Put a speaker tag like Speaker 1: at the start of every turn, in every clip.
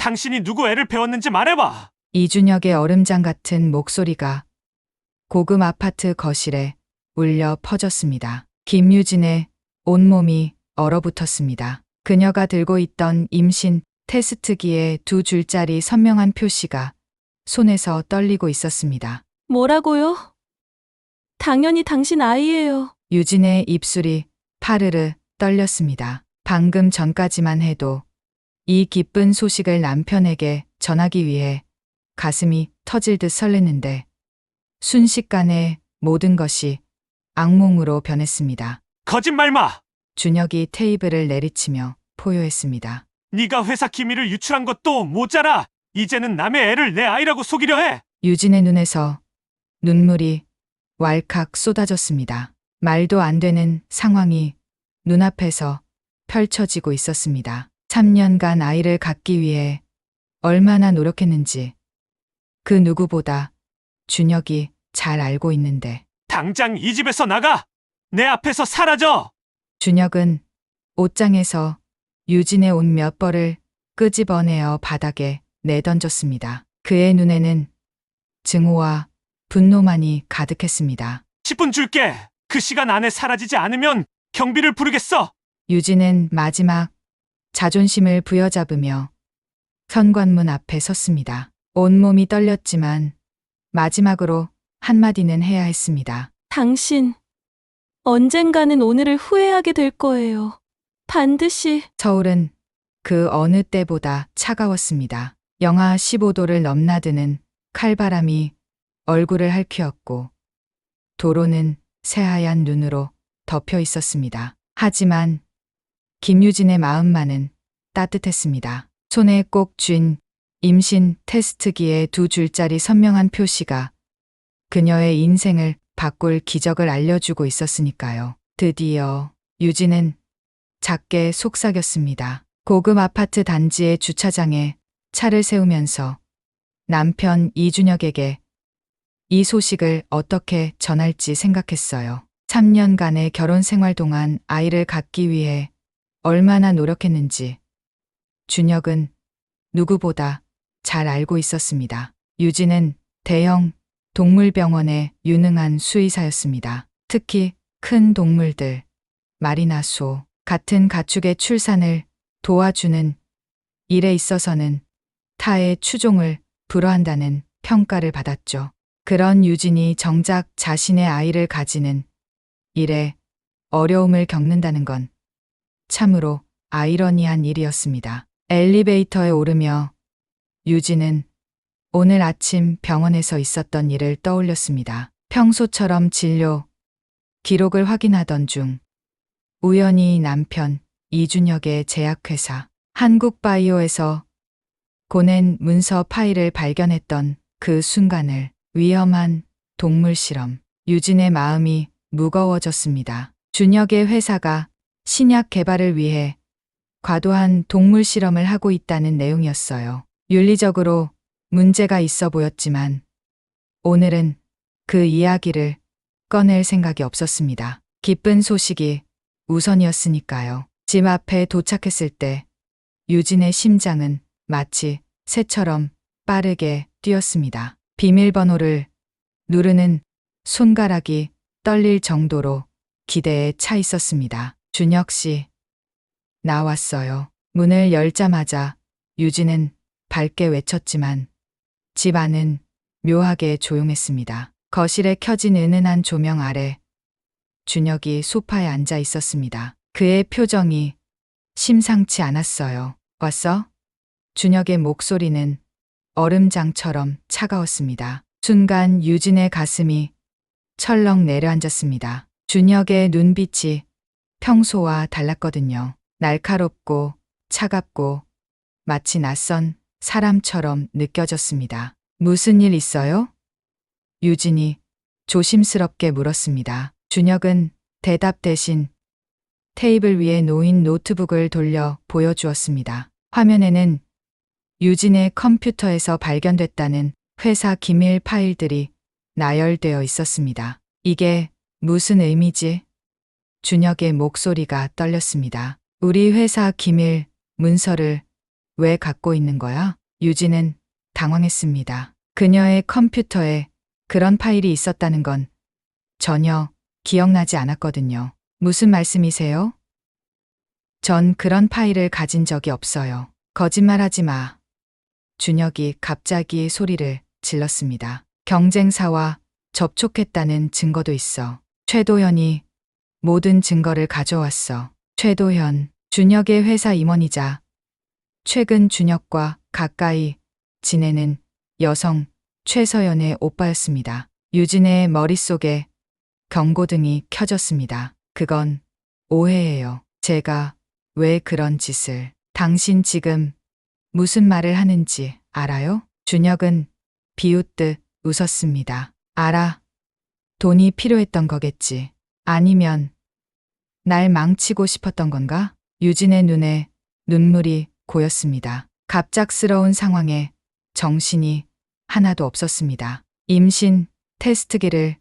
Speaker 1: 당신이 누구 애를 배웠는지 말해봐.
Speaker 2: 이준혁의 얼음장 같은 목소리가 고급 아파트 거실에 울려 퍼졌습니다. 김유진의 온몸이 얼어붙었습니다. 그녀가 들고 있던 임신 테스트기에 2줄짜리 선명한 표시가 손에서 떨리고 있었습니다.
Speaker 3: 뭐라고요? 당연히 당신 아이예요.
Speaker 2: 유진의 입술이 파르르 떨렸습니다. 방금 전까지만 해도 이 기쁜 소식을 남편에게 전하기 위해 가슴이 터질 듯 설렜는데 순식간에 모든 것이 악몽으로 변했습니다.
Speaker 1: 거짓말 마.
Speaker 2: 준혁이 테이블을 내리치며 포효했습니다.
Speaker 1: 네가 회사 기밀을 유출한 것도 모자라. 이제는 남의 애를 내 아이라고 속이려 해.
Speaker 2: 유진의 눈에서 눈물이 왈칵 쏟아졌습니다. 말도 안 되는 상황이 눈앞에서 펼쳐지고 있었습니다. 3년간 아이를 갖기 위해 얼마나 노력했는지 그 누구보다 준혁이 잘 알고 있는데
Speaker 1: 당장 이 집에서 나가. 내 앞에서 사라져.
Speaker 2: 준혁은 옷장에서 유진의 옷 몇 벌을 끄집어내어 바닥에 내던졌습니다. 그의 눈에는 증오와 분노만이 가득했습니다.
Speaker 1: 10분 줄게. 그 시간 안에 사라지지 않으면 경비를 부르겠어.
Speaker 2: 유진은 마지막 자존심을 부여잡으며 현관문 앞에 섰습니다. 온몸이 떨렸지만 마지막으로 한마디는 해야 했습니다.
Speaker 3: 당신, 언젠가는 오늘을 후회하게 될 거예요. 반드시.
Speaker 2: 서울은 그 어느 때보다 차가웠습니다. 영하 15도를 넘나드는 칼바람이 얼굴을 핥히었고 도로는 새하얀 눈으로 덮여 있었습니다. 하지만 김유진의 마음만은 따뜻했습니다. 손에 꼭 쥔 임신 테스트기에 2줄짜리 선명한 표시가 그녀의 인생을 바꿀 기적을 알려주고 있었으니까요. 드디어 유진은 작게 속삭였습니다. 고급 아파트 단지의 주차장에 차를 세우면서 남편 이준혁에게 이 소식을 어떻게 전할지 생각했어요. 3년간의 결혼 생활 동안 아이를 갖기 위해 얼마나 노력했는지 준혁은 누구보다 잘 알고 있었습니다. 유진은 대형 동물병원의 유능한 수의사였습니다. 특히 큰 동물들, 말이나 소 같은 가축의 출산을 도와주는 일에 있어서는 타의 추종을 불허한다는 평가를 받았죠. 그런 유진이 정작 자신의 아이를 가지는 일에 어려움을 겪는다는 건 참으로 아이러니한 일이었습니다. 엘리베이터에 오르며 유진은 오늘 아침 병원에서 있었던 일을 떠올렸습니다. 평소처럼 진료 기록을 확인하던 중 우연히 남편 이준혁의 제약회사 한국바이오에서 보낸 문서 파일을 발견했던 그 순간을 위험한 동물 실험. 유진의 마음이 무거워졌습니다. 준혁의 회사가 신약 개발을 위해 과도한 동물 실험을 하고 있다는 내용이었어요. 윤리적으로 문제가 있어 보였지만 오늘은 그 이야기를 꺼낼 생각이 없었습니다. 기쁜 소식이 우선이었으니까요. 집 앞에 도착했을 때 유진의 심장은 마치 새처럼 빠르게 뛰었습니다. 비밀번호를 누르는 손가락이 떨릴 정도로 기대에 차 있었습니다. 준혁 씨, 나왔어요. 문을 열자마자 유진은 밝게 외쳤지만 집 안은 묘하게 조용했습니다. 거실에 켜진 은은한 조명 아래 준혁이 소파에 앉아 있었습니다. 그의 표정이 심상치 않았어요. 왔어? 준혁의 목소리는 얼음장처럼 차가웠습니다. 순간 유진의 가슴이 철렁 내려앉았습니다. 준혁의 눈빛이 평소와 달랐거든요. 날카롭고 차갑고 마치 낯선 사람처럼 느껴졌습니다. 무슨 일 있어요? 유진이 조심스럽게 물었습니다. 준혁은 대답 대신 테이블 위에 놓인 노트북을 돌려 보여주었습니다. 화면에는 유진의 컴퓨터에서 발견됐다는 회사 기밀 파일들이 나열되어 있었습니다. 이게 무슨 의미지? 준혁의 목소리가 떨렸습니다. 우리 회사 기밀 문서를 왜 갖고 있는 거야? 유진은 당황했습니다. 그녀의 컴퓨터에 그런 파일이 있었다는 건 전혀 기억나지 않았거든요. 무슨 말씀이세요? 전 그런 파일을 가진 적이 없어요. 거짓말하지 마. 준혁이 갑자기 소리를 질렀습니다. 경쟁사와 접촉했다는 증거도 있어. 최도현이 모든 증거를 가져왔어. 최도현, 준혁의 회사 임원이자 최근 준혁과 가까이 지내는 여성 최서연의 오빠였습니다. 유진의 머릿속에 경고등이 켜졌습니다. 그건 오해예요. 제가 왜 그런 짓을. 당신 지금 무슨 말을 하는지 알아요? 준혁은 비웃듯 웃었습니다. 알아. 돈이 필요했던 거겠지. 아니면 날 망치고 싶었던 건가? 유진의 눈에 눈물이 고였습니다. 갑작스러운 상황에 정신이 하나도 없었습니다. 임신 테스트기를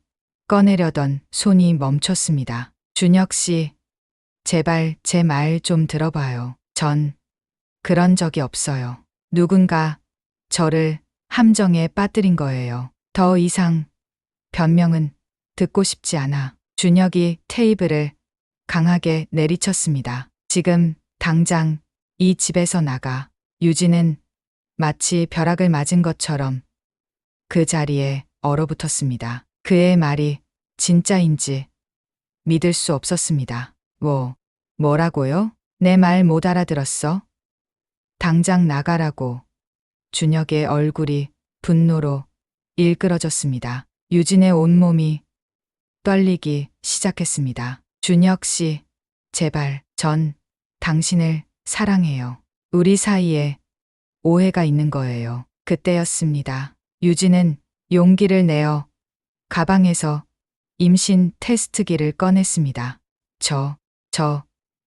Speaker 2: 꺼내려던 손이 멈췄습니다. 준혁 씨, 제발 제 말 좀 들어봐요. 전 그런 적이 없어요. 누군가 저를 함정에 빠뜨린 거예요. 더 이상 변명은 듣고 싶지 않아. 준혁이 테이블을 강하게 내리쳤습니다. 지금 당장 이 집에서 나가. 유진은 마치 벼락을 맞은 것처럼 그 자리에 얼어붙었습니다. 그의 말이 진짜인지 믿을 수 없었습니다. 뭐라고요? 내 말 못 알아들었어? 당장 나가라고. 준혁의 얼굴이 분노로 일그러졌습니다. 유진의 온몸이 떨리기 시작했습니다. 준혁 씨, 제발, 전 당신을 사랑해요. 우리 사이에 오해가 있는 거예요. 그때였습니다. 유진은 용기를 내어 가방에서 임신 테스트기를 꺼냈습니다. 저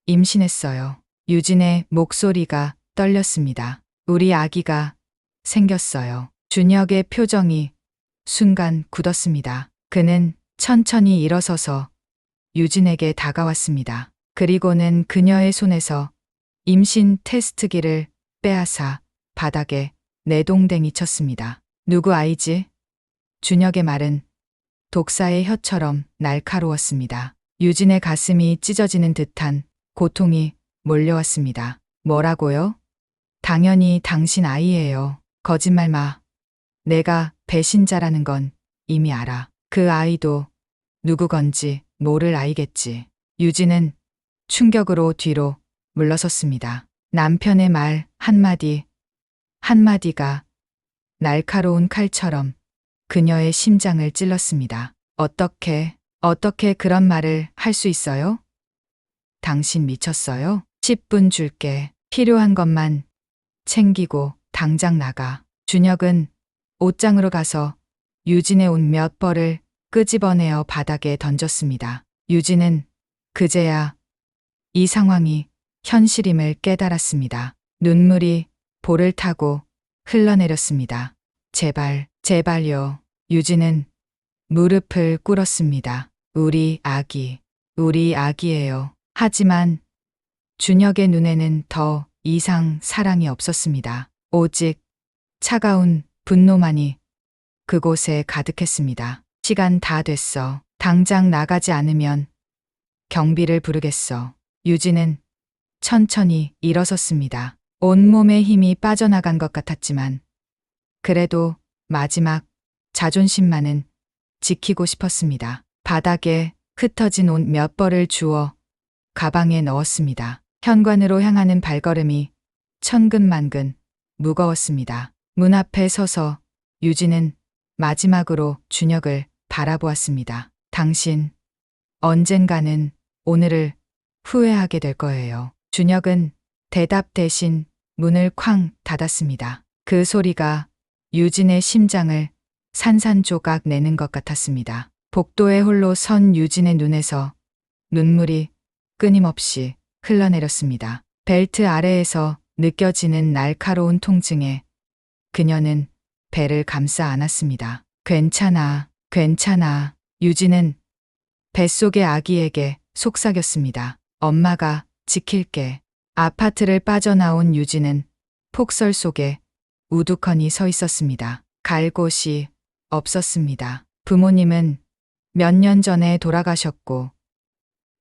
Speaker 2: 임신했어요. 유진의 목소리가 떨렸습니다. 우리 아기가 생겼어요. 준혁의 표정이 순간 굳었습니다. 그는 천천히 일어서서 유진에게 다가왔습니다. 그리고는 그녀의 손에서 임신 테스트기를 빼앗아 바닥에 내동댕이 쳤습니다. 누구 아이지? 준혁의 말은 독사의 혀처럼 날카로웠습니다. 유진의 가슴이 찢어지는 듯한 고통이 몰려왔습니다. 뭐라고요? 당연히 당신 아이예요. 거짓말 마. 내가 배신자라는 건 이미 알아. 그 아이도 누구 건지 모를 아이겠지. 유진은 충격으로 뒤로 물러섰습니다. 남편의 말 한마디가 날카로운 칼처럼 그녀의 심장을 찔렀습니다. 어떻게 그런 말을 할 수 있어요? 당신 미쳤어요? 10분 줄게. 필요한 것만 챙기고 당장 나가. 준혁은 옷장으로 가서 유진의 옷 몇 벌을 끄집어내어 바닥에 던졌습니다. 유진은 그제야 이 상황이 현실임을 깨달았습니다. 눈물이 볼을 타고 흘러내렸습니다. 제발요. 유진은 무릎을 꿇었습니다. 우리 아기예요. 하지만 준혁의 눈에는 더 이상 사랑이 없었습니다. 오직 차가운 분노만이 그곳에 가득했습니다. 시간 다 됐어. 당장 나가지 않으면 경비를 부르겠어. 유진은 천천히 일어섰습니다. 온몸에 힘이 빠져나간 것 같았지만 그래도 마지막 자존심만은 지키고 싶었습니다. 바닥에 흩어진 옷 몇 벌을 주워 가방에 넣었습니다. 현관으로 향하는 발걸음이 천근만근 무거웠습니다. 문 앞에 서서 유진은 마지막으로 준혁을 바라보았습니다. 당신 언젠가는 오늘을 후회하게 될 거예요. 준혁은 대답 대신 문을 쾅 닫았습니다. 그 소리가 유진의 심장을 산산조각 내는 것 같았습니다. 복도에 홀로 선 유진의 눈에서 눈물이 끊임없이 흘러내렸습니다. 벨트 아래에서 느껴지는 날카로운 통증에 그녀는 배를 감싸 안았습니다. 괜찮아. 유진은 뱃속의 아기에게 속삭였습니다. 엄마가 지킬게. 아파트를 빠져나온 유진은 폭설 속에 우두커니 서 있었습니다. 갈 곳이 없었습니다. 부모님은 몇 년 전에 돌아가셨고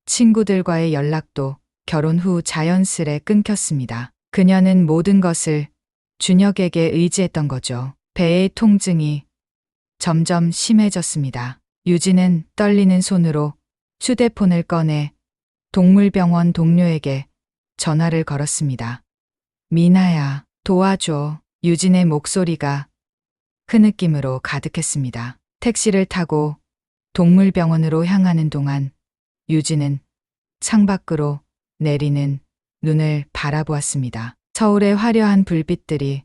Speaker 2: 친구들과의 연락도 결혼 후 자연스레 끊겼습니다. 그녀는 모든 것을 준혁에게 의지했던 거죠. 배의 통증이 점점 심해졌습니다. 유진은 떨리는 손으로 휴대폰을 꺼내 동물병원 동료에게 전화를 걸었습니다. 미나야, 도와줘. 유진의 목소리가 흐느낌으로 가득했습니다. 택시를 타고 동물병원으로 향하는 동안 유진은 창밖으로 내리는 눈을 바라보았습니다. 서울의 화려한 불빛들이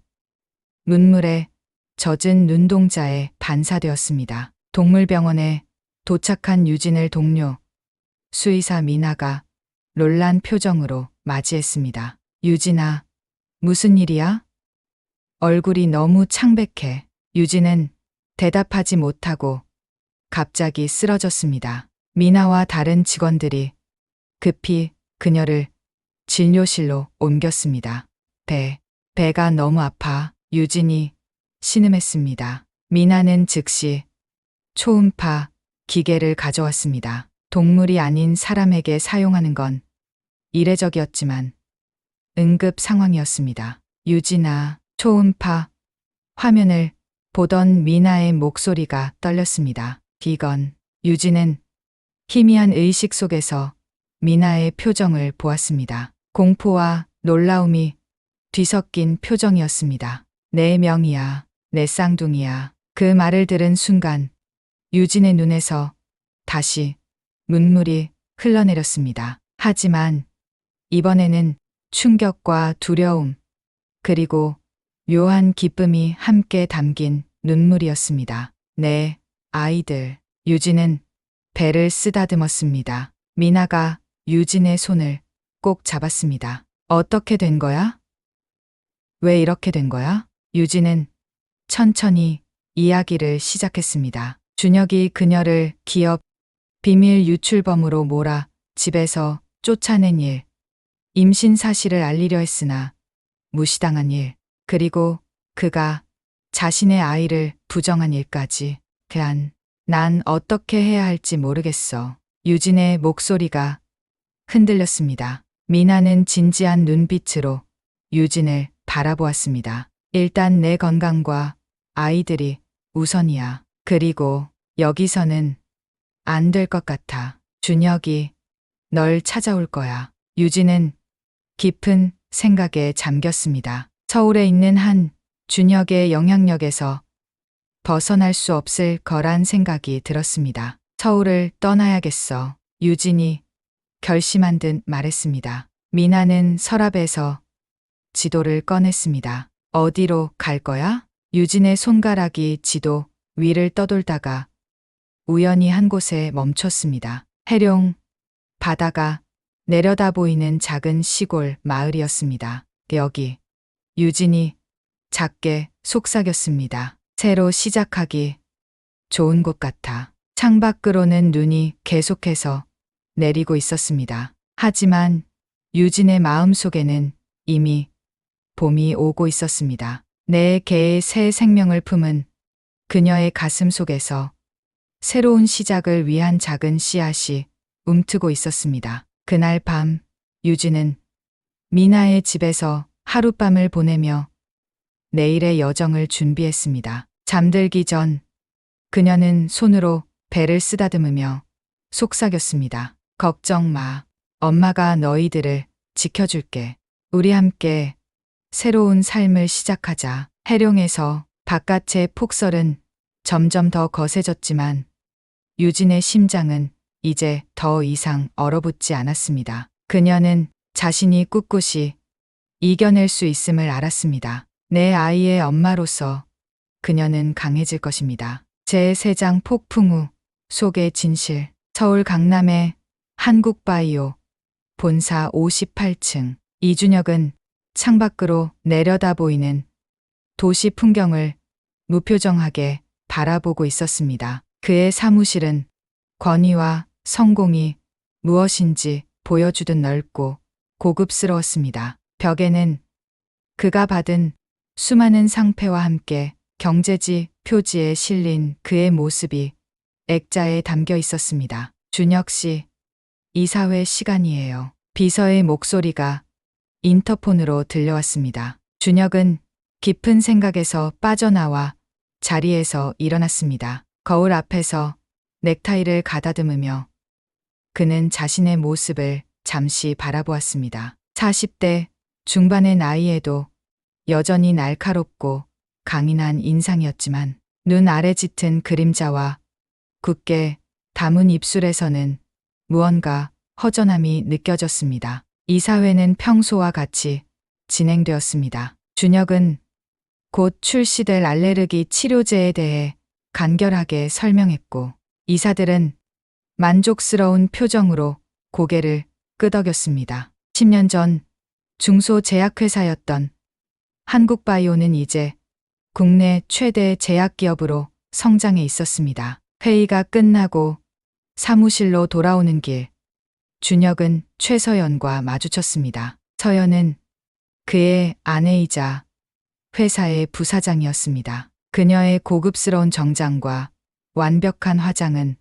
Speaker 2: 눈물에 젖은 눈동자에 반사되었습니다. 동물병원에 도착한 유진을 동료 수의사 미나가 놀란 표정으로 맞이했습니다. 유진아, 무슨 일이야? 얼굴이 너무 창백해. 유진은 대답하지 못하고 갑자기 쓰러졌습니다. 미나와 다른 직원들이 급히 그녀를 진료실로 옮겼습니다. 배가 너무 아파. 유진이 신음했습니다. 미나는 즉시 초음파 기계를 가져왔습니다. 동물이 아닌 사람에게 사용하는 건 이례적이었지만 응급 상황이었습니다. 유진아, 초음파 화면을 보던 미나의 목소리가 떨렸습니다. 이건 유진은 희미한 의식 속에서 미나의 표정을 보았습니다. 공포와 놀라움이 뒤섞인 표정이었습니다. 내 명이야, 내 쌍둥이야. 그 말을 들은 순간 유진의 눈에서 다시 눈물이 흘러내렸습니다. 하지만 이번에는 충격과 두려움, 그리고 묘한 기쁨이 함께 담긴 눈물이었습니다. 내 아이들. 유진은 배를 쓰다듬었습니다. 미나가 유진의 손을 꼭 잡았습니다. 어떻게 된 거야? 왜 이렇게 된 거야? 유진은 천천히 이야기를 시작했습니다. 준혁이 그녀를 기업 비밀 유출범으로 몰아 집에서 쫓아낸 일, 임신 사실을 알리려 했으나 무시당한 일, 그리고 그가 자신의 아이를 부정한 일까지. 난 어떻게 해야 할지 모르겠어. 유진의 목소리가 흔들렸습니다. 미나는 진지한 눈빛으로 유진을 바라보았습니다. 일단 내 건강과 아이들이 우선이야. 그리고 여기서는 안 될 것 같아. 준혁이 널 찾아올 거야. 유진은 깊은 생각에 잠겼습니다. 서울에 있는 한 준혁의 영향력에서 벗어날 수 없을 거란 생각이 들었습니다. 서울을 떠나야겠어. 유진이 결심한 듯 말했습니다. 미나는 서랍에서 지도를 꺼냈습니다. 어디로 갈 거야? 유진의 손가락이 지도 위를 떠돌다가 우연히 한 곳에 멈췄습니다. 해룡, 바다가 내려다 보이는 작은 시골 마을이었습니다. 여기. 유진이 작게 속삭였습니다. 새로 시작하기 좋은 곳 같아. 창밖으로는 눈이 계속해서 내리고 있었습니다. 하지만 유진의 마음속에는 이미 봄이 오고 있었습니다. 네 개의 새 생명을 품은 그녀의 가슴 속에서 새로운 시작을 위한 작은 씨앗이 움트고 있었습니다. 그날 밤 유진은 미나의 집에서 하룻밤을 보내며 내일의 여정을 준비했습니다. 잠들기 전 그녀는 손으로 배를 쓰다듬으며 속삭였습니다. 걱정 마. 엄마가 너희들을 지켜줄게. 우리 함께 새로운 삶을 시작하자. 해룡에서 바깥의 폭설은 점점 더 거세졌지만 유진의 심장은 이제 더 이상 얼어붙지 않았습니다. 그녀는 자신이 꿋꿋이 이겨낼 수 있음을 알았습니다. 내 아이의 엄마로서 그녀는 강해질 것입니다. 제3장 폭풍 후 속의 진실. 서울 강남의 한국바이오 본사 58층. 이준혁은 창밖으로 내려다 보이는 도시 풍경을 무표정하게 바라보고 있었습니다. 그의 사무실은 권위와 성공이 무엇인지 보여주듯 넓고 고급스러웠습니다. 벽에는 그가 받은 수많은 상패와 함께 경제지 표지에 실린 그의 모습이 액자에 담겨 있었습니다. 준혁 씨, 이사회 시간이에요. 비서의 목소리가 인터폰으로 들려왔습니다. 준혁은 깊은 생각에서 빠져나와 자리에서 일어났습니다. 거울 앞에서 넥타이를 가다듬으며 그는 자신의 모습을 잠시 바라보았습니다. 40대 중반의 나이에도 여전히 날카롭고 강인한 인상이었지만 눈 아래 짙은 그림자와 굳게 담은 입술에서는 무언가 허전함이 느껴졌습니다. 이사회는 평소와 같이 진행되었습니다. 준혁은 곧 출시될 알레르기 치료제에 대해 간결하게 설명했고 이사들은 만족스러운 표정으로 고개를 끄덕였습니다. 10년 전 중소제약회사였던 한국바이오는 이제 국내 최대 제약기업으로 성장해 있었습니다. 회의가 끝나고 사무실로 돌아오는 길, 준혁은 최서연과 마주쳤습니다. 서연은 그의 아내이자 회사의 부사장이었습니다. 그녀의 고급스러운 정장과 완벽한 화장은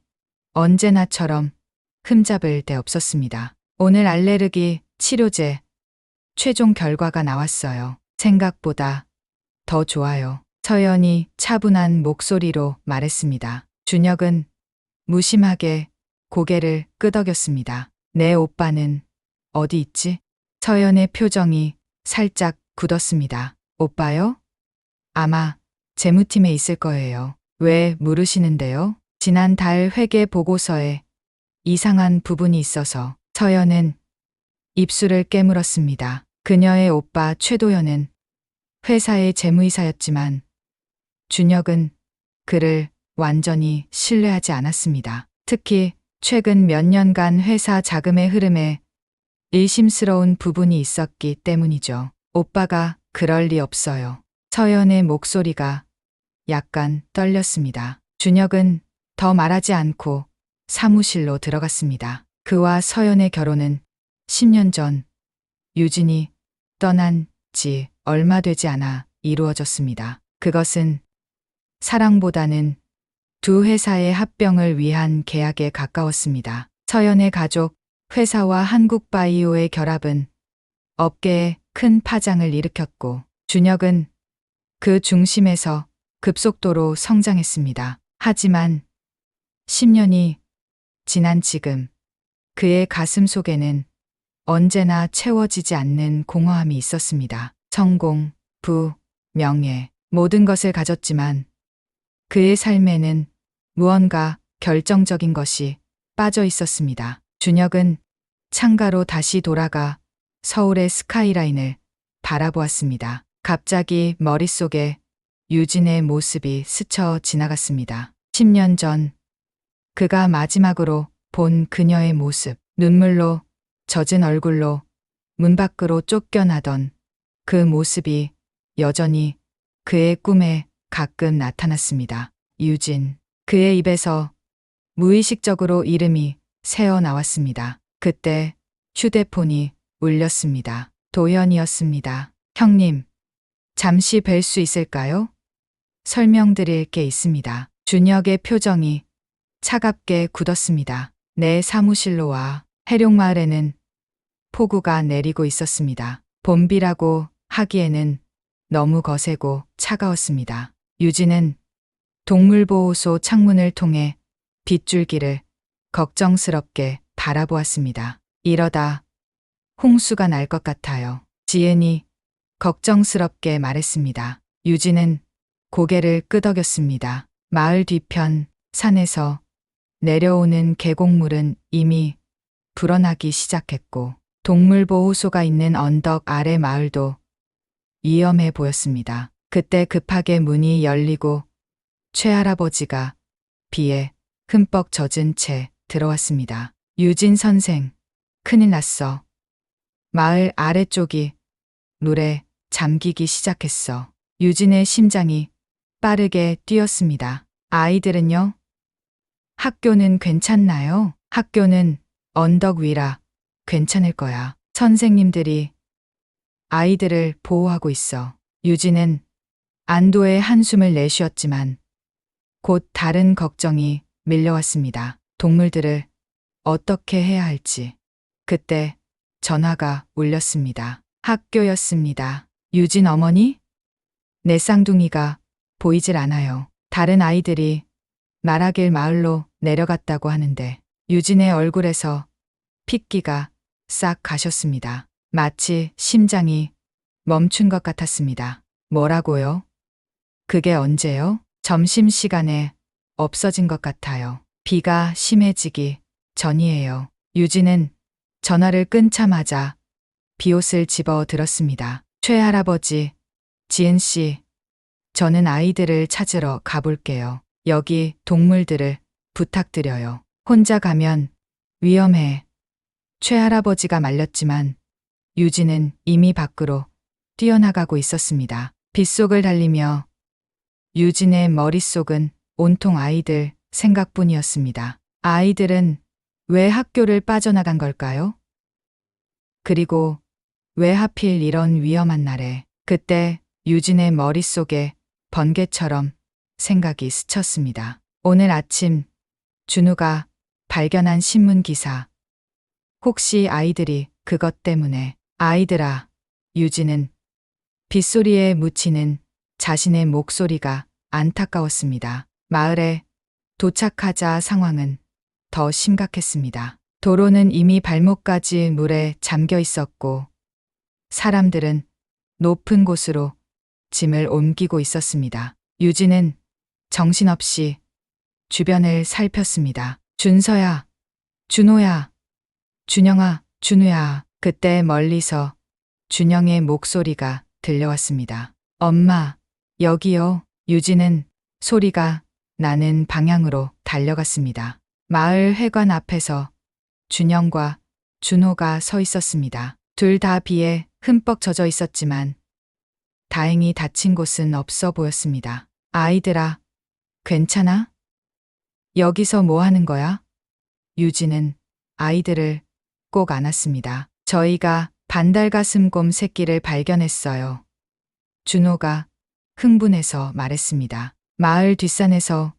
Speaker 2: 언제나처럼 흠잡을 데 없었습니다. 오늘 알레르기 치료제 최종 결과가 나왔어요. 생각보다 더 좋아요. 서연이 차분한 목소리로 말했습니다. 준혁은 무심하게 고개를 끄덕였습니다. 내 오빠는 어디 있지? 서연의 표정이 살짝 굳었습니다. 오빠요? 아마 재무팀에 있을 거예요. 왜 물으시는데요? 지난달 회계 보고서에 이상한 부분이 있어서. 서연은 입술을 깨물었습니다. 그녀의 오빠 최도연은 회사의 재무이사였지만 준혁은 그를 완전히 신뢰하지 않았습니다. 특히 최근 몇 년간 회사 자금의 흐름에 의심스러운 부분이 있었기 때문이죠. 오빠가 그럴 리 없어요. 서연의 목소리가 약간 떨렸습니다. 준혁은 더 말하지 않고 사무실로 들어갔습니다. 그와 서연의 결혼은 10년 전 유진이 떠난 지 얼마 되지 않아 이루어졌습니다. 그것은 사랑보다는 두 회사의 합병을 위한 계약에 가까웠습니다. 서연의 가족, 회사와 한국바이오의 결합은 업계에 큰 파장을 일으켰고 준혁은 그 중심에서 급속도로 성장했습니다. 하지만 10년이 지난 지금 그의 가슴 속에는 언제나 채워지지 않는 공허함이 있었습니다. 성공, 부, 명예, 모든 것을 가졌지만 그의 삶에는 무언가 결정적인 것이 빠져 있었습니다. 준혁은 창가로 다시 돌아가 서울의 스카이라인을 바라보았습니다. 갑자기 머릿속에 유진의 모습이 스쳐 지나갔습니다. 10년 전 그가 마지막으로 본 그녀의 모습, 눈물로 젖은 얼굴로 문 밖으로 쫓겨나던 그 모습이 여전히 그의 꿈에 가끔 나타났습니다. 유진. 그의 입에서 무의식적으로 이름이 새어 나왔습니다. 그때 휴대폰이 울렸습니다. 도현이었습니다. 형님, 잠시 뵐 수 있을까요? 설명드릴 게 있습니다. 준혁의 표정이 차갑게 굳었습니다. 내 사무실로 와. 해룡마을에는 폭우가 내리고 있었습니다. 봄비라고 하기에는 너무 거세고 차가웠습니다. 유진은 동물보호소 창문을 통해 빗줄기를 걱정스럽게 바라보았습니다. 이러다 홍수가 날 것 같아요. 지은이 걱정스럽게 말했습니다. 유진은 고개를 끄덕였습니다. 마을 뒤편 산에서 내려오는 계곡물은 이미 불어나기 시작했고 동물보호소가 있는 언덕 아래 마을도 위험해 보였습니다. 그때 급하게 문이 열리고 최할아버지가 비에 흠뻑 젖은 채 들어왔습니다. 유진 선생, 큰일 났어. 마을 아래쪽이 물에 잠기기 시작했어. 유진의 심장이 빠르게 뛰었습니다. 아이들은요? 학교는 괜찮나요? 학교는 언덕 위라 괜찮을 거야. 선생님들이 아이들을 보호하고 있어. 유진은 안도의 한숨을 내쉬었지만 곧 다른 걱정이 밀려왔습니다. 동물들을 어떻게 해야 할지. 그때 전화가 울렸습니다. 학교였습니다. 유진 어머니? 내 쌍둥이가 보이질 않아요. 다른 아이들이 말하길 마을로 내려갔다고 하는데 유진의 얼굴에서 핏기가 싹 가셨습니다. 마치 심장이 멈춘 것 같았습니다. 뭐라고요? 그게 언제요? 점심시간에 없어진 것 같아요. 비가 심해지기 전이에요. 유진은 전화를 끊자마자 비옷을 집어 들었습니다. 최할아버지, 지은씨, 저는 아이들을 찾으러 가볼게요. 여기 동물들을 부탁드려요. 혼자 가면 위험해. 최할아버지가 말렸지만 유진은 이미 밖으로 뛰어나가고 있었습니다. 빗속을 달리며 유진의 머릿속은 온통 아이들 생각뿐이었습니다. 아이들은 왜 학교를 빠져나간 걸까요? 그리고 왜 하필 이런 위험한 날에. 그때 유진의 머릿속에 번개처럼 생각이 스쳤습니다. 오늘 아침 준우가 발견한 신문 기사. 혹시 아이들이 그것 때문에. 아이들아. 유진은 빗소리에 묻히는 자신의 목소리가 안타까웠습니다. 마을에 도착하자 상황은 더 심각했습니다. 도로는 이미 발목까지 물에 잠겨 있었고 사람들은 높은 곳으로 짐을 옮기고 있었습니다. 유진은 정신없이 주변을 살폈습니다. 준서야, 준호야, 준영아, 준우야. 그때 멀리서 준영의 목소리가 들려왔습니다. 엄마, 여기요. 유진은 소리가 나는 방향으로 달려갔습니다. 마을 회관 앞에서 준영과 준호가 서 있었습니다. 둘 다 비에 흠뻑 젖어 있었지만 다행히 다친 곳은 없어 보였습니다. 아이들아, 괜찮아? 여기서 뭐 하는 거야? 유진은 아이들을 꼭 안았습니다. 저희가 반달가슴곰 새끼를 발견했어요. 준호가 흥분해서 말했습니다. 마을 뒷산에서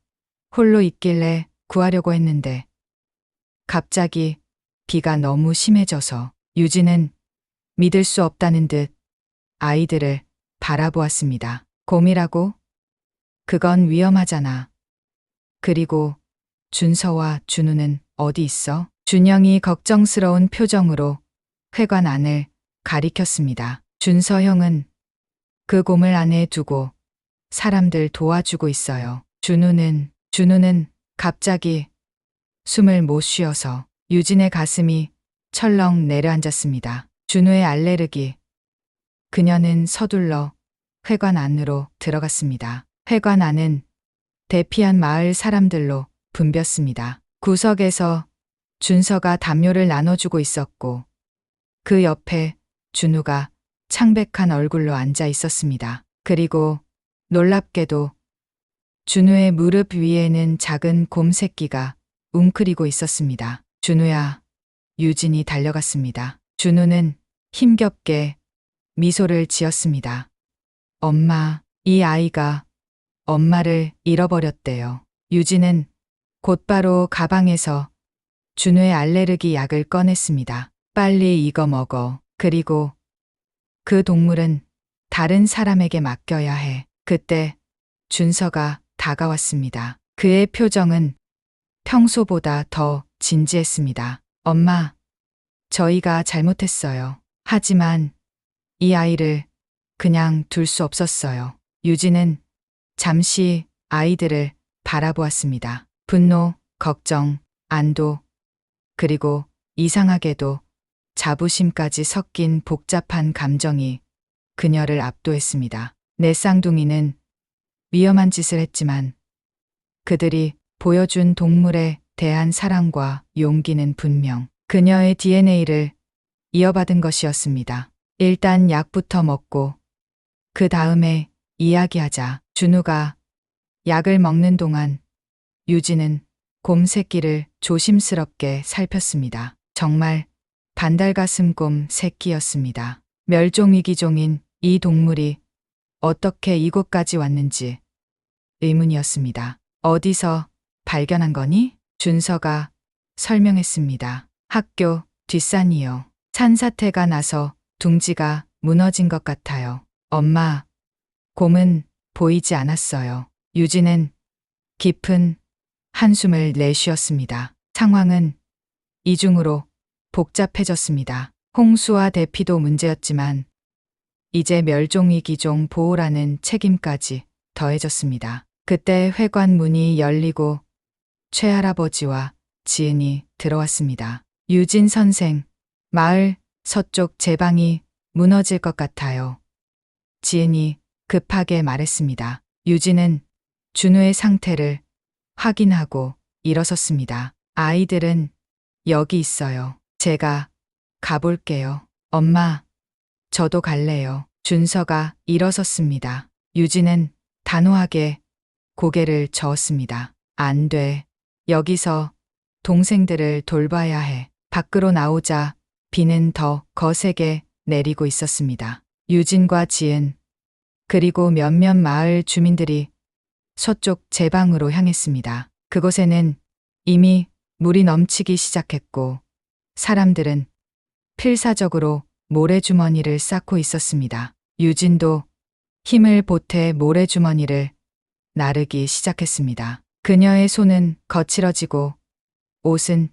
Speaker 2: 홀로 있길래 구하려고 했는데 갑자기 비가 너무 심해져서. 유진은 믿을 수 없다는 듯 아이들을 바라보았습니다. 곰이라고? 그건 위험하잖아. 그리고 준서와 준우는 어디 있어? 준영이 걱정스러운 표정으로 회관 안을 가리켰습니다. 준서 형은 그 곰을 안에 두고 사람들 도와주고 있어요. 준우는 갑자기 숨을 못 쉬어서 유진의 가슴이 철렁 내려앉았습니다. 준우의 알레르기. 그녀는 서둘러 회관 안으로 들어갔습니다. 회관 안은 대피한 마을 사람들로 붐볐습니다. 구석에서 준서가 담요를 나눠주고 있었고 그 옆에 준우가 창백한 얼굴로 앉아 있었습니다. 그리고 놀랍게도 준우의 무릎 위에는 작은 곰 새끼가 웅크리고 있었습니다. 준우야. 유진이 달려갔습니다. 준우는 힘겹게 미소를 지었습니다. 엄마, 이 아이가 엄마를 잃어버렸대요. 유진은 곧바로 가방에서 준우의 알레르기 약을 꺼냈습니다. 빨리 이거 먹어. 그리고 그 동물은 다른 사람에게 맡겨야 해. 그때 준서가 다가왔습니다. 그의 표정은 평소보다 더 진지했습니다. 엄마, 저희가 잘못했어요. 하지만 이 아이를 그냥 둘 수 없었어요. 유진은 잠시 아이들을 바라보았습니다. 분노, 걱정, 안도, 그리고 이상하게도 자부심까지 섞인 복잡한 감정이 그녀를 압도했습니다. 내 쌍둥이는 위험한 짓을 했지만 그들이 보여준 동물에 대한 사랑과 용기는 분명 그녀의 DNA를 이어받은 것이었습니다. 일단 약부터 먹고 그 다음에 이야기하자. 준우가 약을 먹는 동안 유진은 곰 새끼를 조심스럽게 살폈습니다. 정말 반달가슴곰 새끼였습니다. 멸종위기종인 이 동물이 어떻게 이곳까지 왔는지 의문이었습니다. 어디서 발견한 거니? 준서가 설명했습니다. 학교 뒷산이요. 산사태가 나서 둥지가 무너진 것 같아요. 엄마, 곰은 보이지 않았어요. 유진은 깊은 한숨을 내쉬었습니다. 상황은 이중으로 복잡해졌습니다. 홍수와 대피도 문제였지만 이제 멸종위기종 보호라는 책임까지 더해졌습니다. 그때 회관 문이 열리고 최할아버지와 지은이 들어왔습니다. 유진 선생, 마을 서쪽 제방이 무너질 것 같아요. 지은이 급하게 말했습니다. 유진은 준우의 상태를 확인하고 일어섰습니다. 아이들은 여기 있어요. 제가 가볼게요. 엄마, 저도 갈래요. 준서가 일어섰습니다. 유진은 단호하게 고개를 저었습니다. 안 돼. 여기서 동생들을 돌봐야 해. 밖으로 나오자 비는 더 거세게 내리고 있었습니다. 유진과 지은, 그리고 몇몇 마을 주민들이 서쪽 제방으로 향했습니다. 그곳에는 이미 물이 넘치기 시작했고 사람들은 필사적으로 모래주머니를 쌓고 있었습니다. 유진도 힘을 보태 모래주머니를 나르기 시작했습니다. 그녀의 손은 거칠어지고 옷은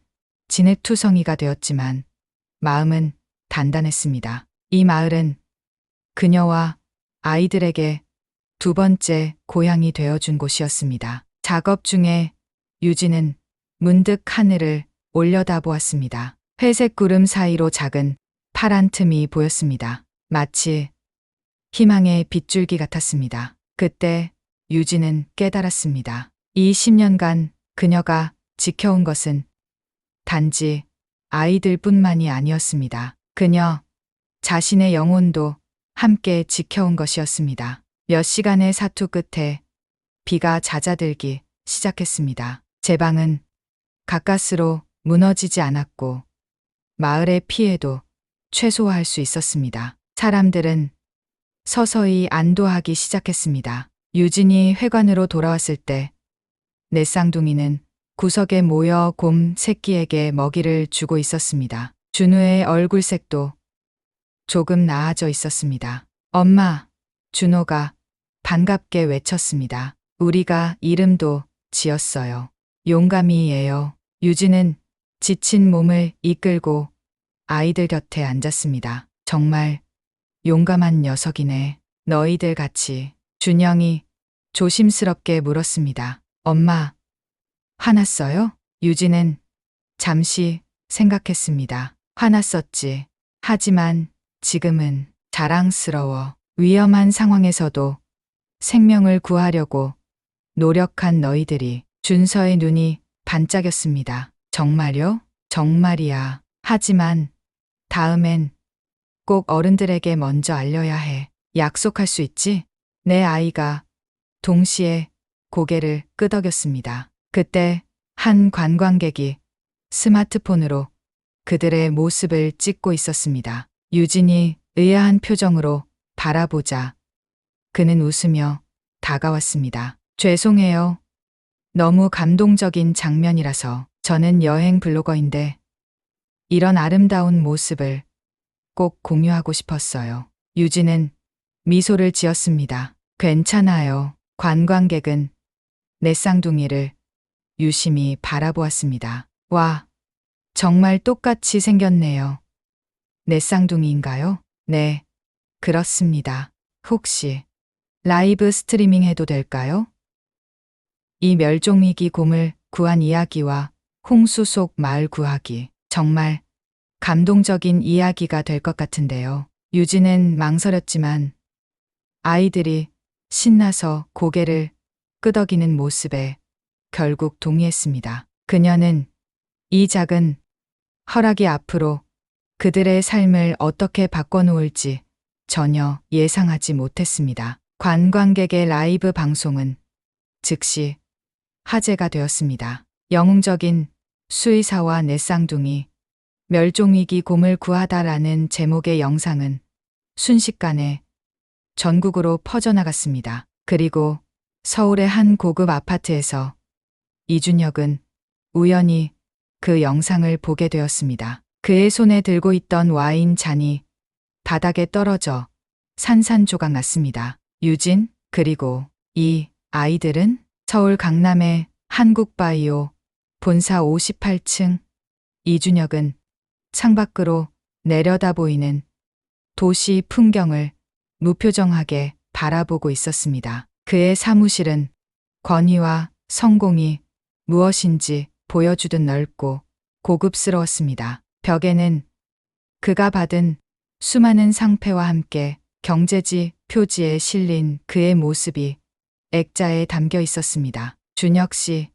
Speaker 2: 진흙투성이가 되었지만 마음은 단단했습니다. 이 마을은 그녀와 아이들에게 두 번째 고향이 되어준 곳이었습니다. 작업 중에 유진은 문득 하늘을 올려다보았습니다. 회색 구름 사이로 작은 파란 틈이 보였습니다. 마치 희망의 빗줄기 같았습니다. 그때 유진은 깨달았습니다. 이 10년간 그녀가 지켜온 것은 단지 아이들뿐만이 아니었습니다. 그녀 자신의 영혼도 함께 지켜온 것이었습니다. 몇 시간의 사투 끝에 비가 잦아들기 시작했습니다. 제방은 가까스로 무너지지 않았고 마을의 피해도 최소화할 수 있었습니다. 사람들은 서서히 안도하기 시작했습니다. 유진이 회관으로 돌아왔을 때 넷쌍둥이는 구석에 모여 곰 새끼에게 먹이를 주고 있었습니다. 준우의 얼굴색도 조금 나아져 있었습니다. 엄마, 준호가 반갑게 외쳤습니다. 우리가 이름도 지었어요. 용감이에요. 유진은 지친 몸을 이끌고 아이들 곁에 앉았습니다. 정말 용감한 녀석이네. 너희들 같이. 준영이 조심스럽게 물었습니다. 엄마, 화났어요? 유진은 잠시 생각했습니다. 화났었지. 하지만 지금은 자랑스러워. 위험한 상황에서도 생명을 구하려고 노력한 너희들이. 준서의 눈이 반짝였습니다. 정말요? 정말이야. 하지만 다음엔 꼭 어른들에게 먼저 알려야 해. 약속할 수 있지? 내 아이가 동시에 고개를 끄덕였습니다. 그때 한 관광객이 스마트폰으로 그들의 모습을 찍고 있었습니다. 유진이 의아한 표정으로 바라보자 그는 웃으며 다가왔습니다. 죄송해요. 너무 감동적인 장면이라서. 저는 여행 블로거인데 이런 아름다운 모습을 꼭 공유하고 싶었어요. 유진은 미소를 지었습니다. 괜찮아요. 관광객은 넷쌍둥이를 유심히 바라보았습니다. 와, 정말 똑같이 생겼네요. 넷쌍둥이인가요? 네, 그렇습니다. 혹시 라이브 스트리밍 해도 될까요? 이 멸종위기 곰을 구한 이야기와 홍수 속 마을 구하기. 정말 감동적인 이야기가 될 것 같은데요. 유진은 망설였지만 아이들이 신나서 고개를 끄덕이는 모습에 결국 동의했습니다. 그녀는 이 작은 허락이 앞으로 그들의 삶을 어떻게 바꿔놓을지 전혀 예상하지 못했습니다. 관광객의 라이브 방송은 즉시 화제가 되었습니다. 영웅적인 수의사와 넷쌍둥이, 멸종위기 곰을 구하다라는 제목의 영상은 순식간에 전국으로 퍼져나갔습니다. 그리고 서울의 한 고급 아파트에서 이준혁은 우연히 그 영상을 보게 되었습니다. 그의 손에 들고 있던 와인 잔이 바닥에 떨어져 산산조각 났습니다. 유진, 그리고 이 아이들은 서울 강남의 한국바이오 본사 58층. 이준혁은 창밖으로 내려다 보이는 도시 풍경을 무표정하게 바라보고 있었습니다. 그의 사무실은 권위와 성공이 무엇인지 보여주듯 넓고 고급스러웠습니다. 벽에는 그가 받은 수많은 상패와 함께 경제지 표지에 실린 그의 모습이 액자에 담겨 있었습니다. 준혁 씨,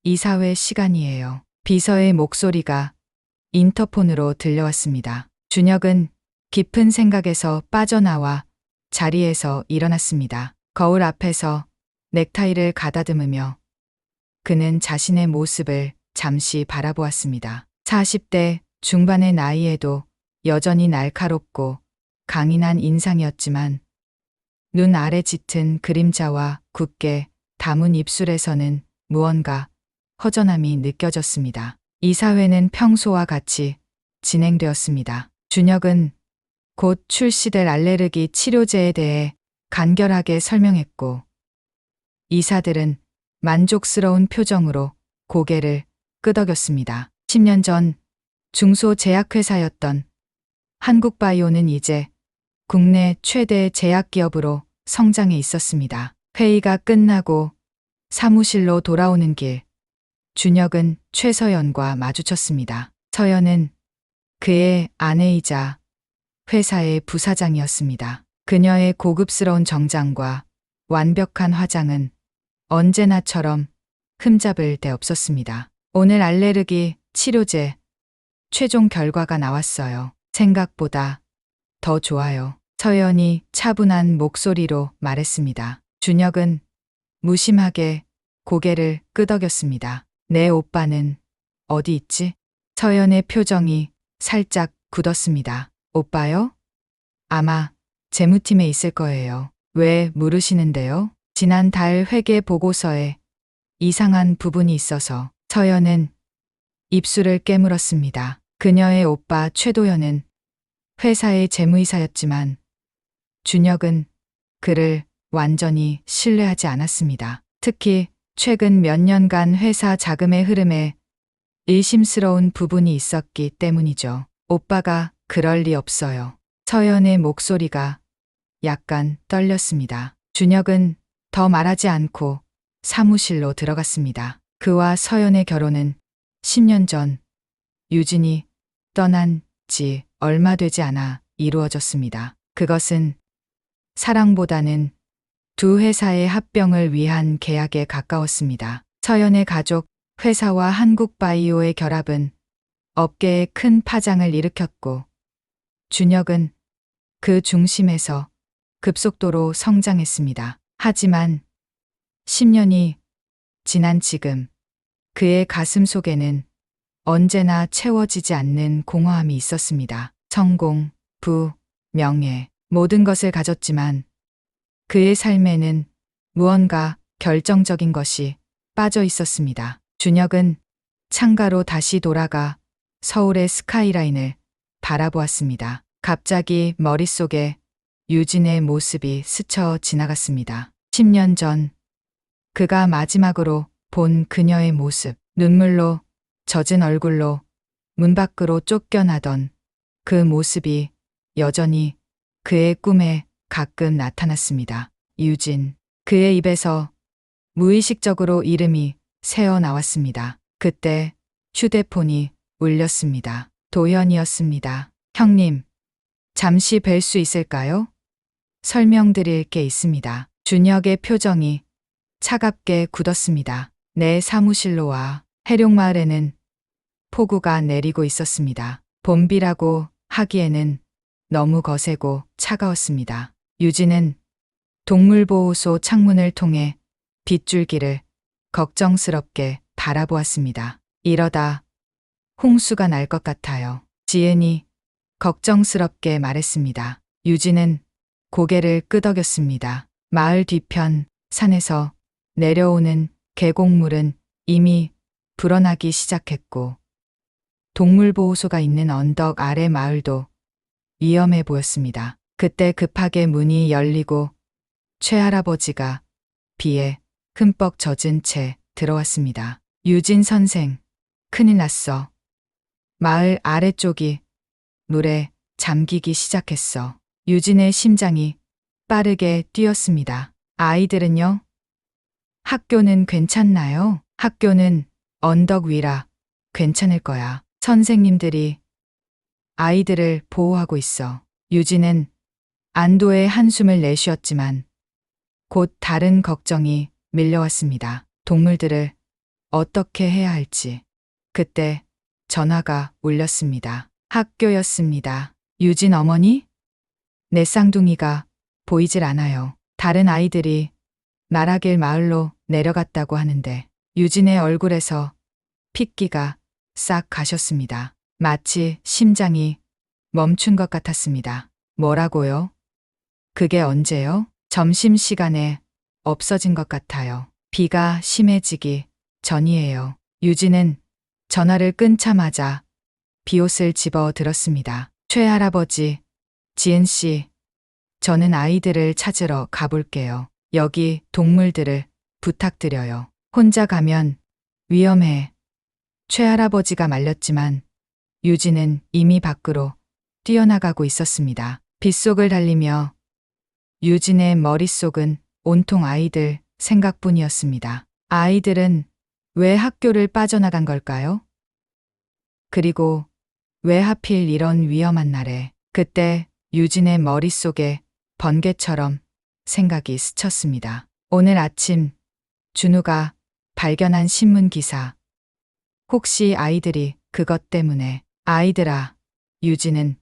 Speaker 2: 이사회 시간이에요. 비서의 목소리가 인터폰으로 들려왔습니다. 준혁은 깊은 생각에서 빠져나와 자리에서 일어났습니다. 거울 앞에서 넥타이를 가다듬으며 그는 자신의 모습을 잠시 바라보았습니다. 40대 중반의 나이에도 여전히 날카롭고 강인한 인상이었지만 눈 아래 짙은 그림자와 굳게 담은 입술에서는 무언가 허전함이 느껴졌습니다. 이사회는 평소와 같이 진행되었습니다. 준혁은 곧 출시될 알레르기 치료제에 대해 간결하게 설명했고 이사들은 만족스러운 표정으로 고개를 끄덕였습니다. 10년 전 중소제약회사였던 한국바이오는 이제 국내 최대 제약기업으로 성장해 있었습니다. 회의가 끝나고 사무실로 돌아오는 길, 준혁은 최서연과 마주쳤습니다. 서연은 그의 아내이자 회사의 부사장이었습니다. 그녀의 고급스러운 정장과 완벽한 화장은 언제나처럼 흠잡을 데 없었습니다. 오늘 알레르기 치료제 최종 결과가 나왔어요. 생각보다 더 좋아요. 서연이 차분한 목소리로 말했습니다. 준혁은 무심하게 고개를 끄덕였습니다. 내 오빠는 어디 있지? 서연의 표정이 살짝 굳었습니다. 오빠요? 아마 재무팀에 있을 거예요. 왜 물으시는데요? 지난달 회계 보고서에 이상한 부분이 있어서. 서연은 입술을 깨물었습니다. 그녀의 오빠 최도현은 회사의 재무이사였지만 준혁은 그를 완전히 신뢰하지 않았습니다. 특히 최근 몇 년간 회사 자금의 흐름에 의심스러운 부분이 있었기 때문이죠. 오빠가 그럴 리 없어요. 서연의 목소리가 약간 떨렸습니다. 준혁은 더 말하지 않고 사무실로 들어갔습니다. 그와 서연의 결혼은 10년 전 유진이 떠난 지 얼마 되지 않아 이루어졌습니다. 그것은 사랑보다는 두 회사의 합병을 위한 계약에 가까웠습니다. 서연의 가족, 회사와 한국바이오의 결합은 업계에 큰 파장을 일으켰고 준혁은 그 중심에서 급속도로 성장했습니다. 하지만 10년이 지난 지금 그의 가슴 속에는 언제나 채워지지 않는 공허함이 있었습니다. 성공, 부, 명예, 모든 것을 가졌지만 그의 삶에는 무언가 결정적인 것이 빠져 있었습니다. 준혁은 창가로 다시 돌아가 서울의 스카이라인을 바라보았습니다. 갑자기 머릿속에 유진의 모습이 스쳐 지나갔습니다. 10년 전 그가 마지막으로 본 그녀의 모습, 눈물로 젖은 얼굴로 문 밖으로 쫓겨나던 그 모습이 여전히 그의 꿈에 가끔 나타났습니다. 유진. 그의 입에서 무의식적으로 이름이 새어 나왔습니다. 그때 휴대폰이 울렸습니다. 도현이었습니다. 형님, 잠시 뵐 수 있을까요? 설명드릴 게 있습니다. 준혁의 표정이 차갑게 굳었습니다. 내 사무실로 와. 해룡마을에는 폭우가 내리고 있었습니다. 봄비라고 하기에는 너무 거세고 차가웠습니다. 유진은 동물보호소 창문을 통해 빗줄기를 걱정스럽게 바라보았습니다. 이러다 홍수가 날 것 같아요. 지은이 걱정스럽게 말했습니다. 유진은 고개를 끄덕였습니다. 마을 뒤편 산에서 내려오는 계곡물은 이미 불어나기 시작했고 동물보호소가 있는 언덕 아래 마을도 위험해 보였습니다. 그때 급하게 문이 열리고 최할아버지가 비에 흠뻑 젖은 채 들어왔습니다. 유진 선생, 큰일 났어. 마을 아래쪽이 물에 잠기기 시작했어. 유진의 심장이 빠르게 뛰었습니다. 아이들은요? 학교는 괜찮나요? 학교는 언덕 위라 괜찮을 거야. 선생님들이 아이들을 보호하고 있어. 유진은 안도의 한숨을 내쉬었지만 곧 다른 걱정이 밀려왔습니다. 동물들을 어떻게 해야 할지. 그때 전화가 울렸습니다. 학교였습니다. 유진 어머니? 내 쌍둥이가 보이질 않아요. 다른 아이들이 나라길 마을로 내려갔다고 하는데 유진의 얼굴에서 핏기가 싹 가셨습니다. 마치 심장이 멈춘 것 같았습니다. 뭐라고요? 그게 언제요? 점심시간에 없어진 것 같아요. 비가 심해지기 전이에요. 유진은 전화를 끊자마자 비옷을 집어 들었습니다. 최할아버지, 지은씨, 저는 아이들을 찾으러 가볼게요. 여기 동물들을 부탁드려요. 혼자 가면 위험해. 최할아버지가 말렸지만 유진은 이미 밖으로 뛰어나가고 있었습니다. 빗속을 달리며 유진의 머릿속은 온통 아이들 생각뿐이었습니다. 아이들은 왜 학교를 빠져나간 걸까요? 그리고 왜 하필 이런 위험한 날에. 그때 유진의 머릿속에 번개처럼 생각이 스쳤습니다. 오늘 아침 준우가 발견한 신문 기사. 혹시 아이들이 그것 때문에. 아이들아. 유진은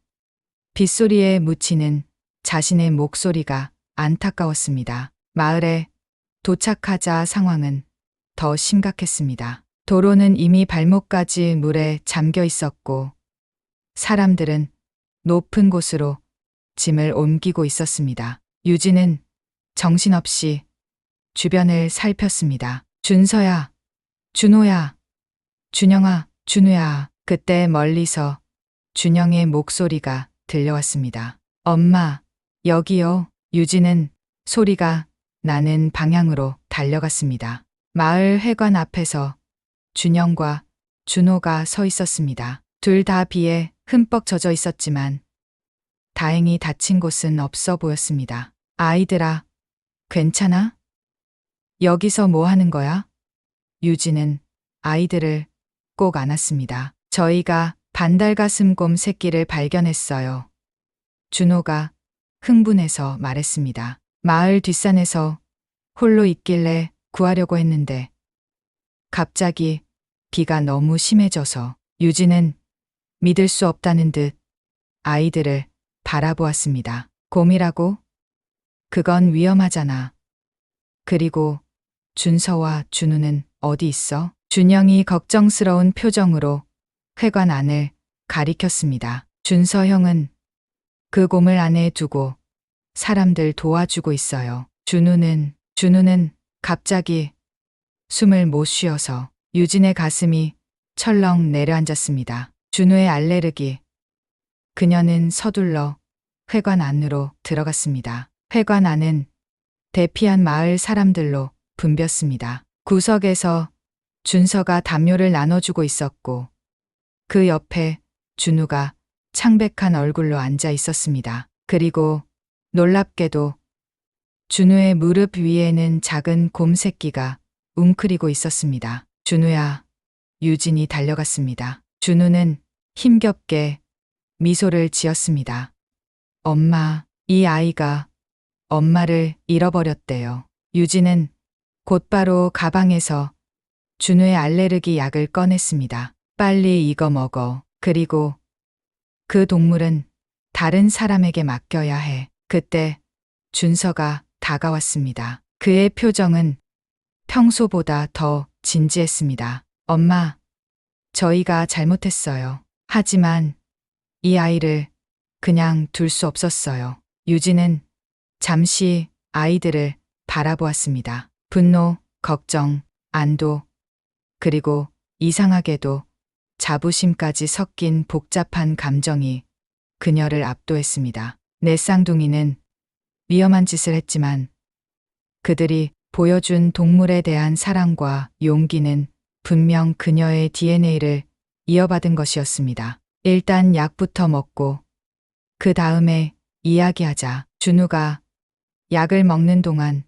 Speaker 2: 빗소리에 묻히는 자신의 목소리가 안타까웠습니다. 마을에 도착하자 상황은 더 심각했습니다. 도로는 이미 발목까지 물에 잠겨 있었고 사람들은 높은 곳으로 짐을 옮기고 있었습니다. 유진은 정신없이 주변을 살폈습니다. 준서야, 준호야, 준영아, 준우야. 그때 멀리서 준영의 목소리가 들려왔습니다. 엄마, 여기요. 유진은 소리가 나는 방향으로 달려갔습니다. 마을 회관 앞에서 준영과 준호가 서 있었습니다. 둘 다 비에 흠뻑 젖어 있었지만 다행히 다친 곳은 없어 보였습니다. 아이들아, 괜찮아? 여기서 뭐 하는 거야? 유진은 아이들을 꼭 안았습니다. 저희가 반달가슴곰 새끼를 발견했어요. 준호가 흥분해서 말했습니다. 마을 뒷산에서 홀로 있길래 구하려고 했는데 갑자기 비가 너무 심해져서. 유진은 믿을 수 없다는 듯 아이들을 바라보았습니다. 곰이라고? 그건 위험하잖아. 그리고 준서와 준우는 어디 있어? 준영이 걱정스러운 표정으로 회관 안을 가리켰습니다. 준서 형은 그 곰을 안에 두고 사람들 도와주고 있어요. 준우는 갑자기 숨을 못 쉬어서 유진의 가슴이 철렁 내려앉았습니다. 준우의 알레르기. 그녀는 서둘러 회관 안으로 들어갔습니다. 회관 안은 대피한 마을 사람들로 붐볐습니다. 구석에서 준서가 담요를 나눠주고 있었고 그 옆에 준우가 창백한 얼굴로 앉아 있었습니다. 그리고 놀랍게도 준우의 무릎 위에는 작은 곰 새끼가 웅크리고 있었습니다. 준우야. 유진이 달려갔습니다. 준우는 힘겹게 미소를 지었습니다. 엄마, 이 아이가 엄마를 잃어버렸대요. 유진은 곧바로 가방에서 준우의 알레르기 약을 꺼냈습니다. 빨리 이거 먹어. 그리고 그 동물은 다른 사람에게 맡겨야 해. 그때 준서가 다가왔습니다. 그의 표정은 평소보다 더 진지했습니다. 엄마, 저희가 잘못했어요. 하지만 이 아이를 그냥 둘 수 없었어요. 유진은 잠시 아이들을 바라보았습니다. 분노, 걱정, 안도, 그리고 이상하게도 자부심까지 섞인 복잡한 감정이 그녀를 압도했습니다. 내 쌍둥이는 위험한 짓을 했지만 그들이 보여준 동물에 대한 사랑과 용기는 분명 그녀의 DNA를 이어받은 것이었습니다. 일단 약부터 먹고 그 다음에 이야기하자. 준우가 약을 먹는 동안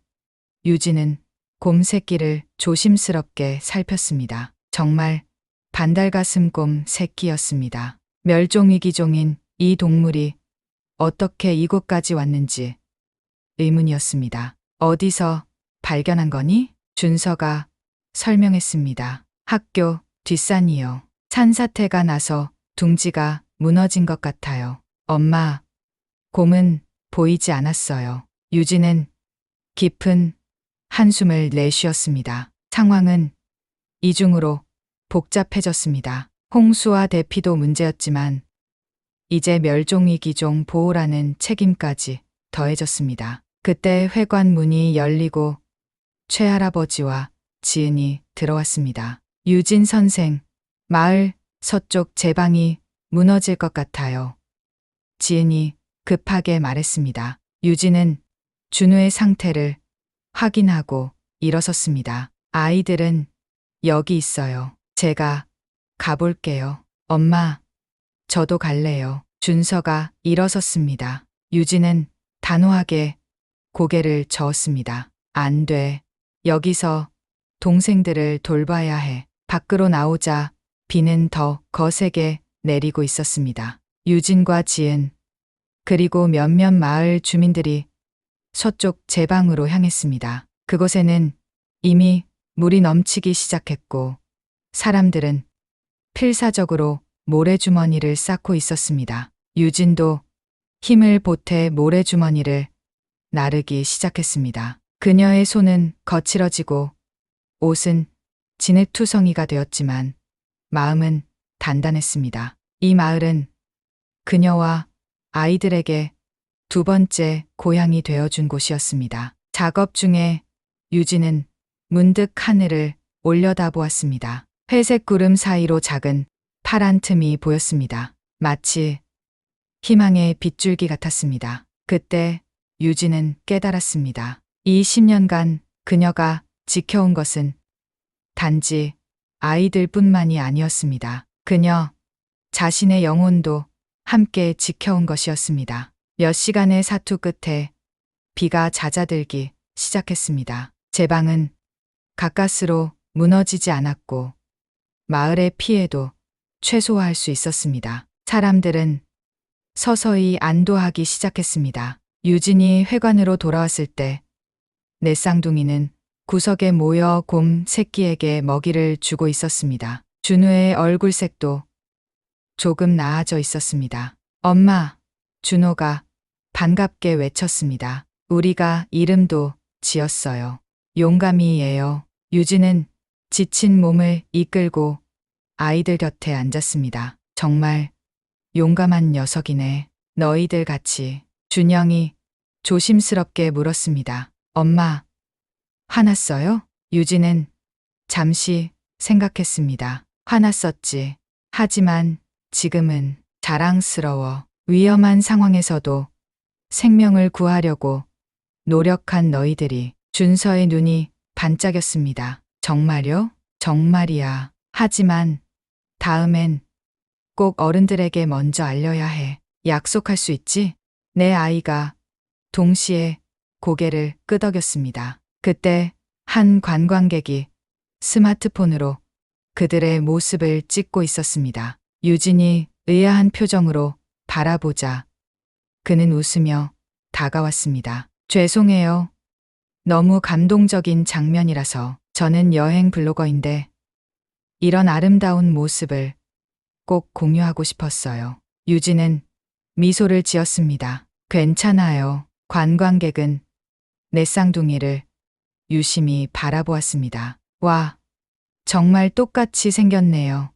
Speaker 2: 유진은 곰 새끼를 조심스럽게 살폈습니다. 정말 반달가슴곰 새끼였습니다. 멸종위기종인 이 동물이 어떻게 이곳까지 왔는지 의문이었습니다. 어디서 발견한 거니? 준서가 설명했습니다. 학교 뒷산이요. 산사태가 나서 둥지가 무너진 것 같아요. 엄마, 곰은 보이지 않았어요. 유진은 깊은 한숨을 내쉬었습니다. 상황은 이중으로 복잡해졌습니다. 홍수와 대피도 문제였지만 이제 멸종위기종 보호라는 책임까지 더해졌습니다. 그때 회관 문이 열리고 최할아버지와 지은이 들어왔습니다. 유진 선생, 마을 서쪽 제방이 무너질 것 같아요. 지은이 급하게 말했습니다. 유진은 준우의 상태를 확인하고 일어섰습니다. 아이들은 여기 있어요. 제가 가볼게요. 엄마, 저도 갈래요. 준서가 일어섰습니다. 유진은 단호하게 고개를 저었습니다. 안 돼. 여기서 동생들을 돌봐야 해. 밖으로 나오자 비는 더 거세게 내리고 있었습니다. 유진과 지은, 그리고 몇몇 마을 주민들이 서쪽 제방으로 향했습니다. 그곳에는 이미 물이 넘치기 시작했고 사람들은 필사적으로 모래주머니를 쌓고 있었습니다. 유진도 힘을 보태 모래주머니를 나르기 시작했습니다. 그녀의 손은 거칠어지고 옷은 진흙투성이가 되었지만 마음은 단단했습니다. 이 마을은 그녀와 아이들에게 두 번째 고향이 되어준 곳이었습니다. 작업 중에 유진은 문득 하늘을 올려다보았습니다. 회색 구름 사이로 작은 파란 틈이 보였습니다. 마치 희망의 빗줄기 같았습니다. 그때 유진은 깨달았습니다. 이 10년간 그녀가 지켜온 것은 단지 아이들뿐만이 아니었습니다. 그녀 자신의 영혼도 함께 지켜온 것이었습니다. 몇 시간의 사투 끝에 비가 잦아들기 시작했습니다. 제방은 가까스로 무너지지 않았고 마을의 피해도 최소화할 수 있었습니다. 사람들은 서서히 안도하기 시작했습니다. 유진이 회관으로 돌아왔을 때 내 쌍둥이는 구석에 모여 곰 새끼에게 먹이를 주고 있었습니다. 준우의 얼굴색도 조금 나아져 있었습니다. 엄마, 준호가 반갑게 외쳤습니다. 우리가 이름도 지었어요. 용감이에요. 유진은 지친 몸을 이끌고 아이들 곁에 앉았습니다. 정말 용감한 녀석이네. 너희들 같이. 준영이 조심스럽게 물었습니다. 엄마, 화났어요? 유진은 잠시 생각했습니다. 화났었지. 하지만 지금은 자랑스러워. 위험한 상황에서도 생명을 구하려고 노력한 너희들이. 준서의 눈이 반짝였습니다. 정말요? 정말이야. 하지만 다음엔 꼭 어른들에게 먼저 알려야 해. 약속할 수 있지? 내 아이가 동시에 고개를 끄덕였습니다. 그때 한 관광객이 스마트폰으로 그들의 모습을 찍고 있었습니다. 유진이 의아한 표정으로 바라보자 그는 웃으며 다가왔습니다. 죄송해요. 너무 감동적인 장면이라서. 저는 여행 블로거인데 이런 아름다운 모습을 꼭 공유하고 싶었어요. 유진은 미소를 지었습니다. 괜찮아요. 관광객은 내 쌍둥이를 유심히 바라보았습니다. 와, 정말 똑같이 생겼네요.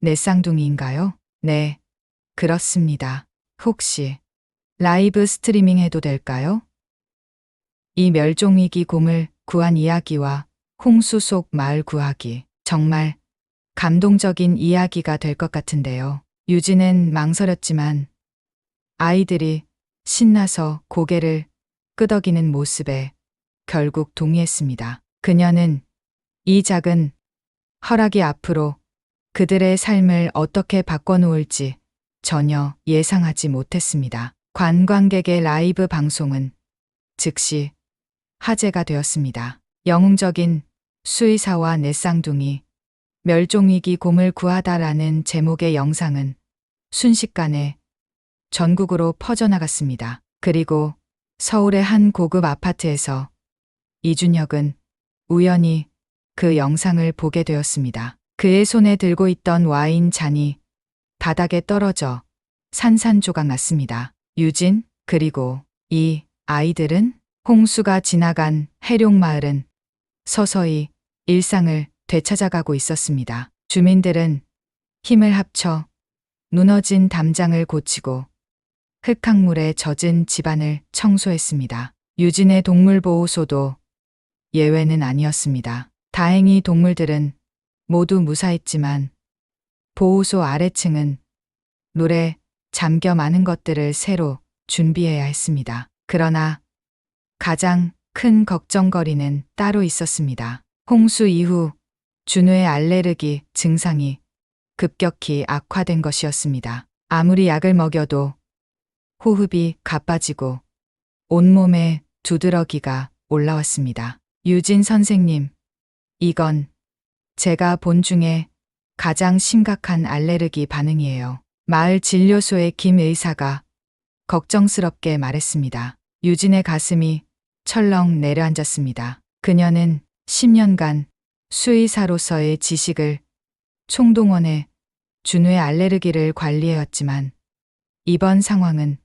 Speaker 2: 내 쌍둥이인가요? 네, 그렇습니다. 혹시 라이브 스트리밍 해도 될까요? 이 멸종위기 곰을 구한 이야기와 홍수 속 마을 구하기. 정말 감동적인 이야기가 될 것 같은데요. 유진은 망설였지만 아이들이 신나서 고개를 끄덕이는 모습에 결국 동의했습니다. 그녀는 이 작은 허락이 앞으로 그들의 삶을 어떻게 바꿔놓을지 전혀 예상하지 못했습니다. 관광객의 라이브 방송은 즉시 화제가 되었습니다. 영웅적인 수의사와 내 쌍둥이, 멸종위기 곰을 구하다라는 제목의 영상은 순식간에 전국으로 퍼져나갔습니다. 그리고 서울의 한 고급 아파트에서 이준혁은 우연히 그 영상을 보게 되었습니다. 그의 손에 들고 있던 와인 잔이 바닥에 떨어져 산산조각 났습니다. 유진, 그리고 이 아이들은 홍수가 지나간 해룡마을은 서서히 일상을 되찾아가고 있었습니다. 주민들은 힘을 합쳐 무너진 담장을 고치고 흙탕물에 젖은 집안을 청소했습니다. 유진의 동물보호소도 예외는 아니었습니다. 다행히 동물들은 모두 무사했지만 보호소 아래층은 물에 잠겨 많은 것들을 새로 준비해야 했습니다. 그러나 가장 큰 걱정거리는 따로 있었습니다. 홍수 이후 준우의 알레르기 증상이 급격히 악화된 것이었습니다. 아무리 약을 먹여도 호흡이 가빠지고 온몸에 두드러기가 올라왔습니다. 유진 선생님, 이건 제가 본 중에 가장 심각한 알레르기 반응이에요. 마을 진료소의 김 의사가 걱정스럽게 말했습니다. 유진의 가슴이 철렁 내려앉았습니다. 그녀는 10년간 수의사로서의 지식을 총동원해 준우의 알레르기를 관리해왔지만 이번 상황은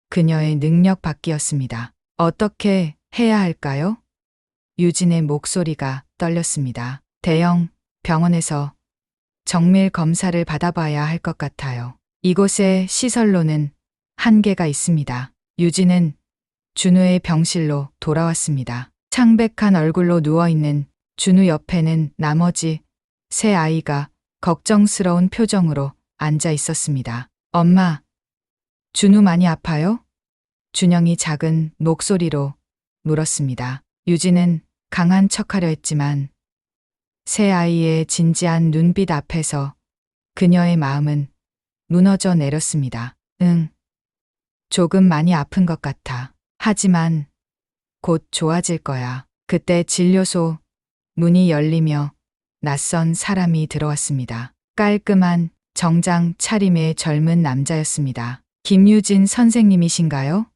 Speaker 2: 그녀의 능력 밖이었습니다. 어떻게 해야 할까요? 유진의 목소리가 떨렸습니다. 대형 병원에서 정밀 검사를 받아봐야 할 것 같아요. 이곳의 시설로는 한계가 있습니다. 유진은 준우의 병실로 돌아왔습니다. 창백한 얼굴로 누워있는 준우 옆에는 나머지 세 아이가 걱정스러운 표정으로 앉아 있었습니다. 엄마, 준우 많이 아파요? 준영이 작은 목소리로 물었습니다. 유진은 강한 척하려 했지만 세 아이의 진지한 눈빛 앞에서 그녀의 마음은 무너져 내렸습니다. 응, 조금 많이 아픈 것 같아. 하지만 곧 좋아질 거야. 그때 진료소 문이 열리며 낯선 사람이 들어왔습니다. 깔끔한 정장 차림의 젊은 남자였습니다. 김유진 선생님이신가요?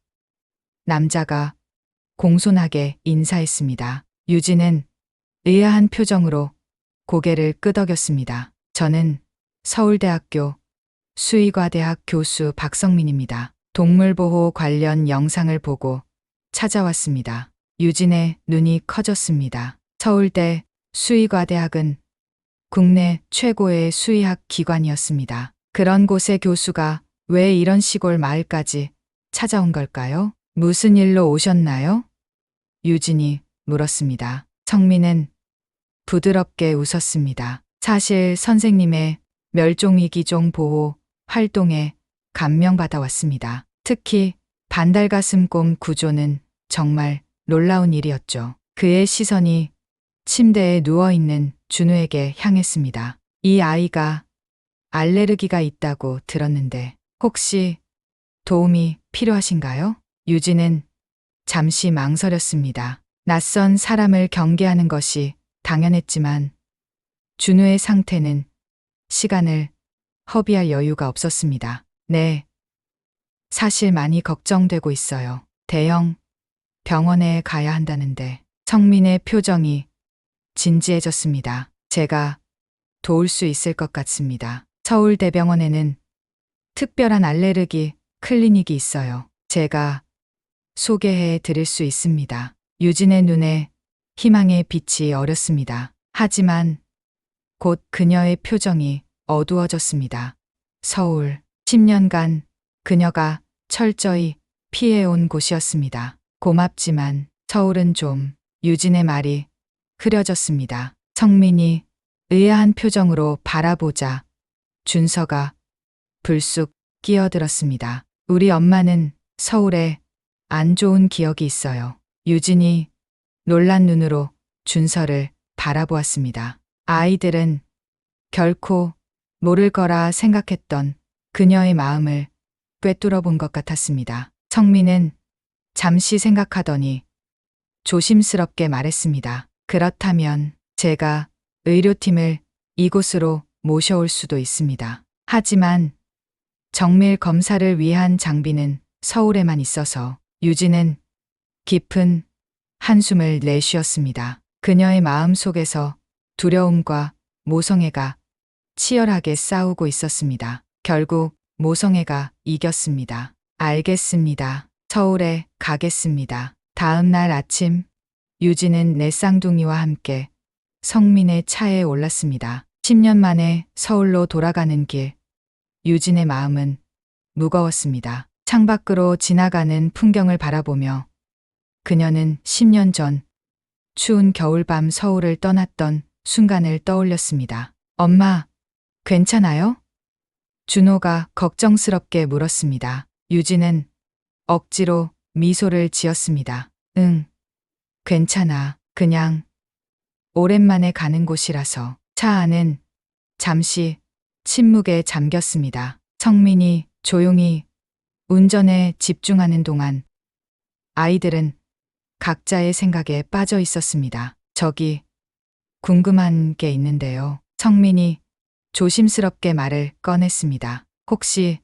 Speaker 2: 남자가 공손하게 인사했습니다. 유진은 의아한 표정으로 고개를 끄덕였습니다. 저는 서울대학교 수의과대학 교수 박성민입니다. 동물보호 관련 영상을 보고 찾아왔습니다. 유진의 눈이 커졌습니다. 서울대 수의과대학은 국내 최고의 수의학 기관이었습니다. 그런 곳의 교수가 왜 이런 시골 마을까지 찾아온 걸까요? 무슨 일로 오셨나요? 유진이 물었습니다. 성민은 부드럽게 웃었습니다. 사실 선생님의 멸종위기종 보호 활동에 감명받아 왔습니다. 특히 반달가슴곰 구조는 정말 놀라운 일이었죠. 그의 시선이 침대에 누워있는 준우에게 향했습니다. 이 아이가 알레르기가 있다고 들었는데 혹시 도움이 필요하신가요? 유진은 잠시 망설였습니다. 낯선 사람을 경계하는 것이 당연했지만 준우의 상태는 시간을 허비할 여유가 없었습니다. 네, 사실 많이 걱정되고 있어요. 대형 병원에 가야 한다는데. 성민의 표정이 진지해졌습니다. 제가 도울 수 있을 것 같습니다. 서울대병원에는 특별한 알레르기 클리닉이 있어요. 제가 소개해 드릴 수 있습니다. 유진의 눈에 희망의 빛이 어렸습니다. 하지만 곧 그녀의 표정이 어두워졌습니다. 서울. 10년간 그녀가 철저히 피해온 곳이었습니다. 고맙지만 서울은 좀. 유진의 말이 흐려졌습니다. 성민이 의아한 표정으로 바라보자 준서가 불쑥 끼어들었습니다. 우리 엄마는 서울에 안 좋은 기억이 있어요. 유진이 놀란 눈으로 준서를 바라보았습니다. 아이들은 결코 모를 거라 생각했던 그녀의 마음을 꿰뚫어 본 것 같았습니다. 성민은 잠시 생각하더니 조심스럽게 말했습니다. 그렇다면 제가 의료팀을 이곳으로 모셔올 수도 있습니다. 하지만 정밀 검사를 위한 장비는 서울에만 있어서 유진은 깊은 한숨을 내쉬었습니다. 그녀의 마음 속에서 두려움과 모성애가 치열하게 싸우고 있었습니다. 결국 모성애가 이겼습니다. 알겠습니다. 서울에 가겠습니다. 다음 날 아침 유진은 내 쌍둥이와 함께 성민의 차에 올랐습니다. 10년 만에 서울로 돌아가는 길. 유진의 마음은 무거웠습니다. 창밖으로 지나가는 풍경을 바라보며 그녀는 10년 전 추운 겨울밤 서울을 떠났던 순간을 떠올렸습니다. 엄마, 괜찮아요? 준호가 걱정스럽게 물었습니다. 유진은 억지로 미소를 지었습니다. 응, 괜찮아. 그냥 오랜만에 가는 곳이라서. 차 안은 잠시 침묵에 잠겼습니다. 성민이 조용히 운전에 집중하는 동안 아이들은 각자의 생각에 빠져 있었습니다. 저기 궁금한 게 있는데요. 성민이 조심스럽게 말을 꺼냈습니다. 혹시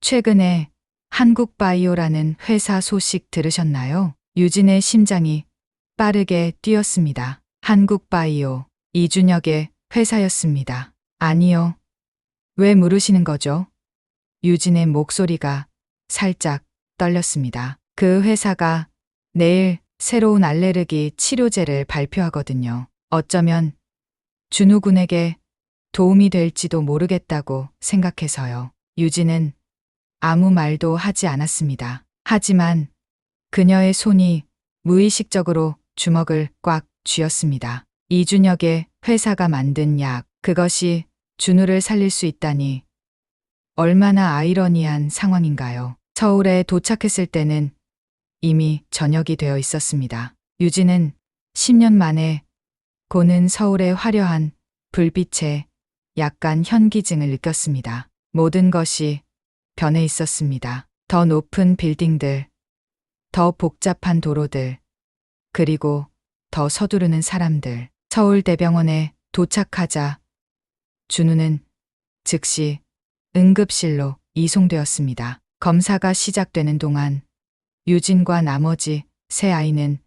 Speaker 2: 최근에 한국바이오라는 회사 소식 들으셨나요? 유진의 심장이 빠르게 뛰었습니다. 한국바이오, 이준혁의 회사였습니다. 아니요. 왜 물으시는 거죠? 유진의 목소리가 살짝 떨렸습니다. 그 회사가 내일 새로운 알레르기 치료제를 발표하거든요. 어쩌면 준우 군에게 도움이 될지도 모르겠다고 생각해서요. 유진은 아무 말도 하지 않았습니다. 하지만 그녀의 손이 무의식적으로 주먹을 꽉 쥐었습니다. 이준혁의 회사가 만든 약, 그것이 준우를 살릴 수 있다니 얼마나 아이러니한 상황인가요? 서울에 도착했을 때는 이미 저녁이 되어 있었습니다. 유진은 10년 만에 고는 서울의 화려한 불빛에 약간 현기증을 느꼈습니다. 모든 것이 변해 있었습니다. 더 높은 빌딩들, 더 복잡한 도로들, 그리고 더 서두르는 사람들. 서울대병원에 도착하자 준우는 즉시 응급실로 이송되었습니다. 검사가 시작되는 동안 유진과 나머지 세 아이는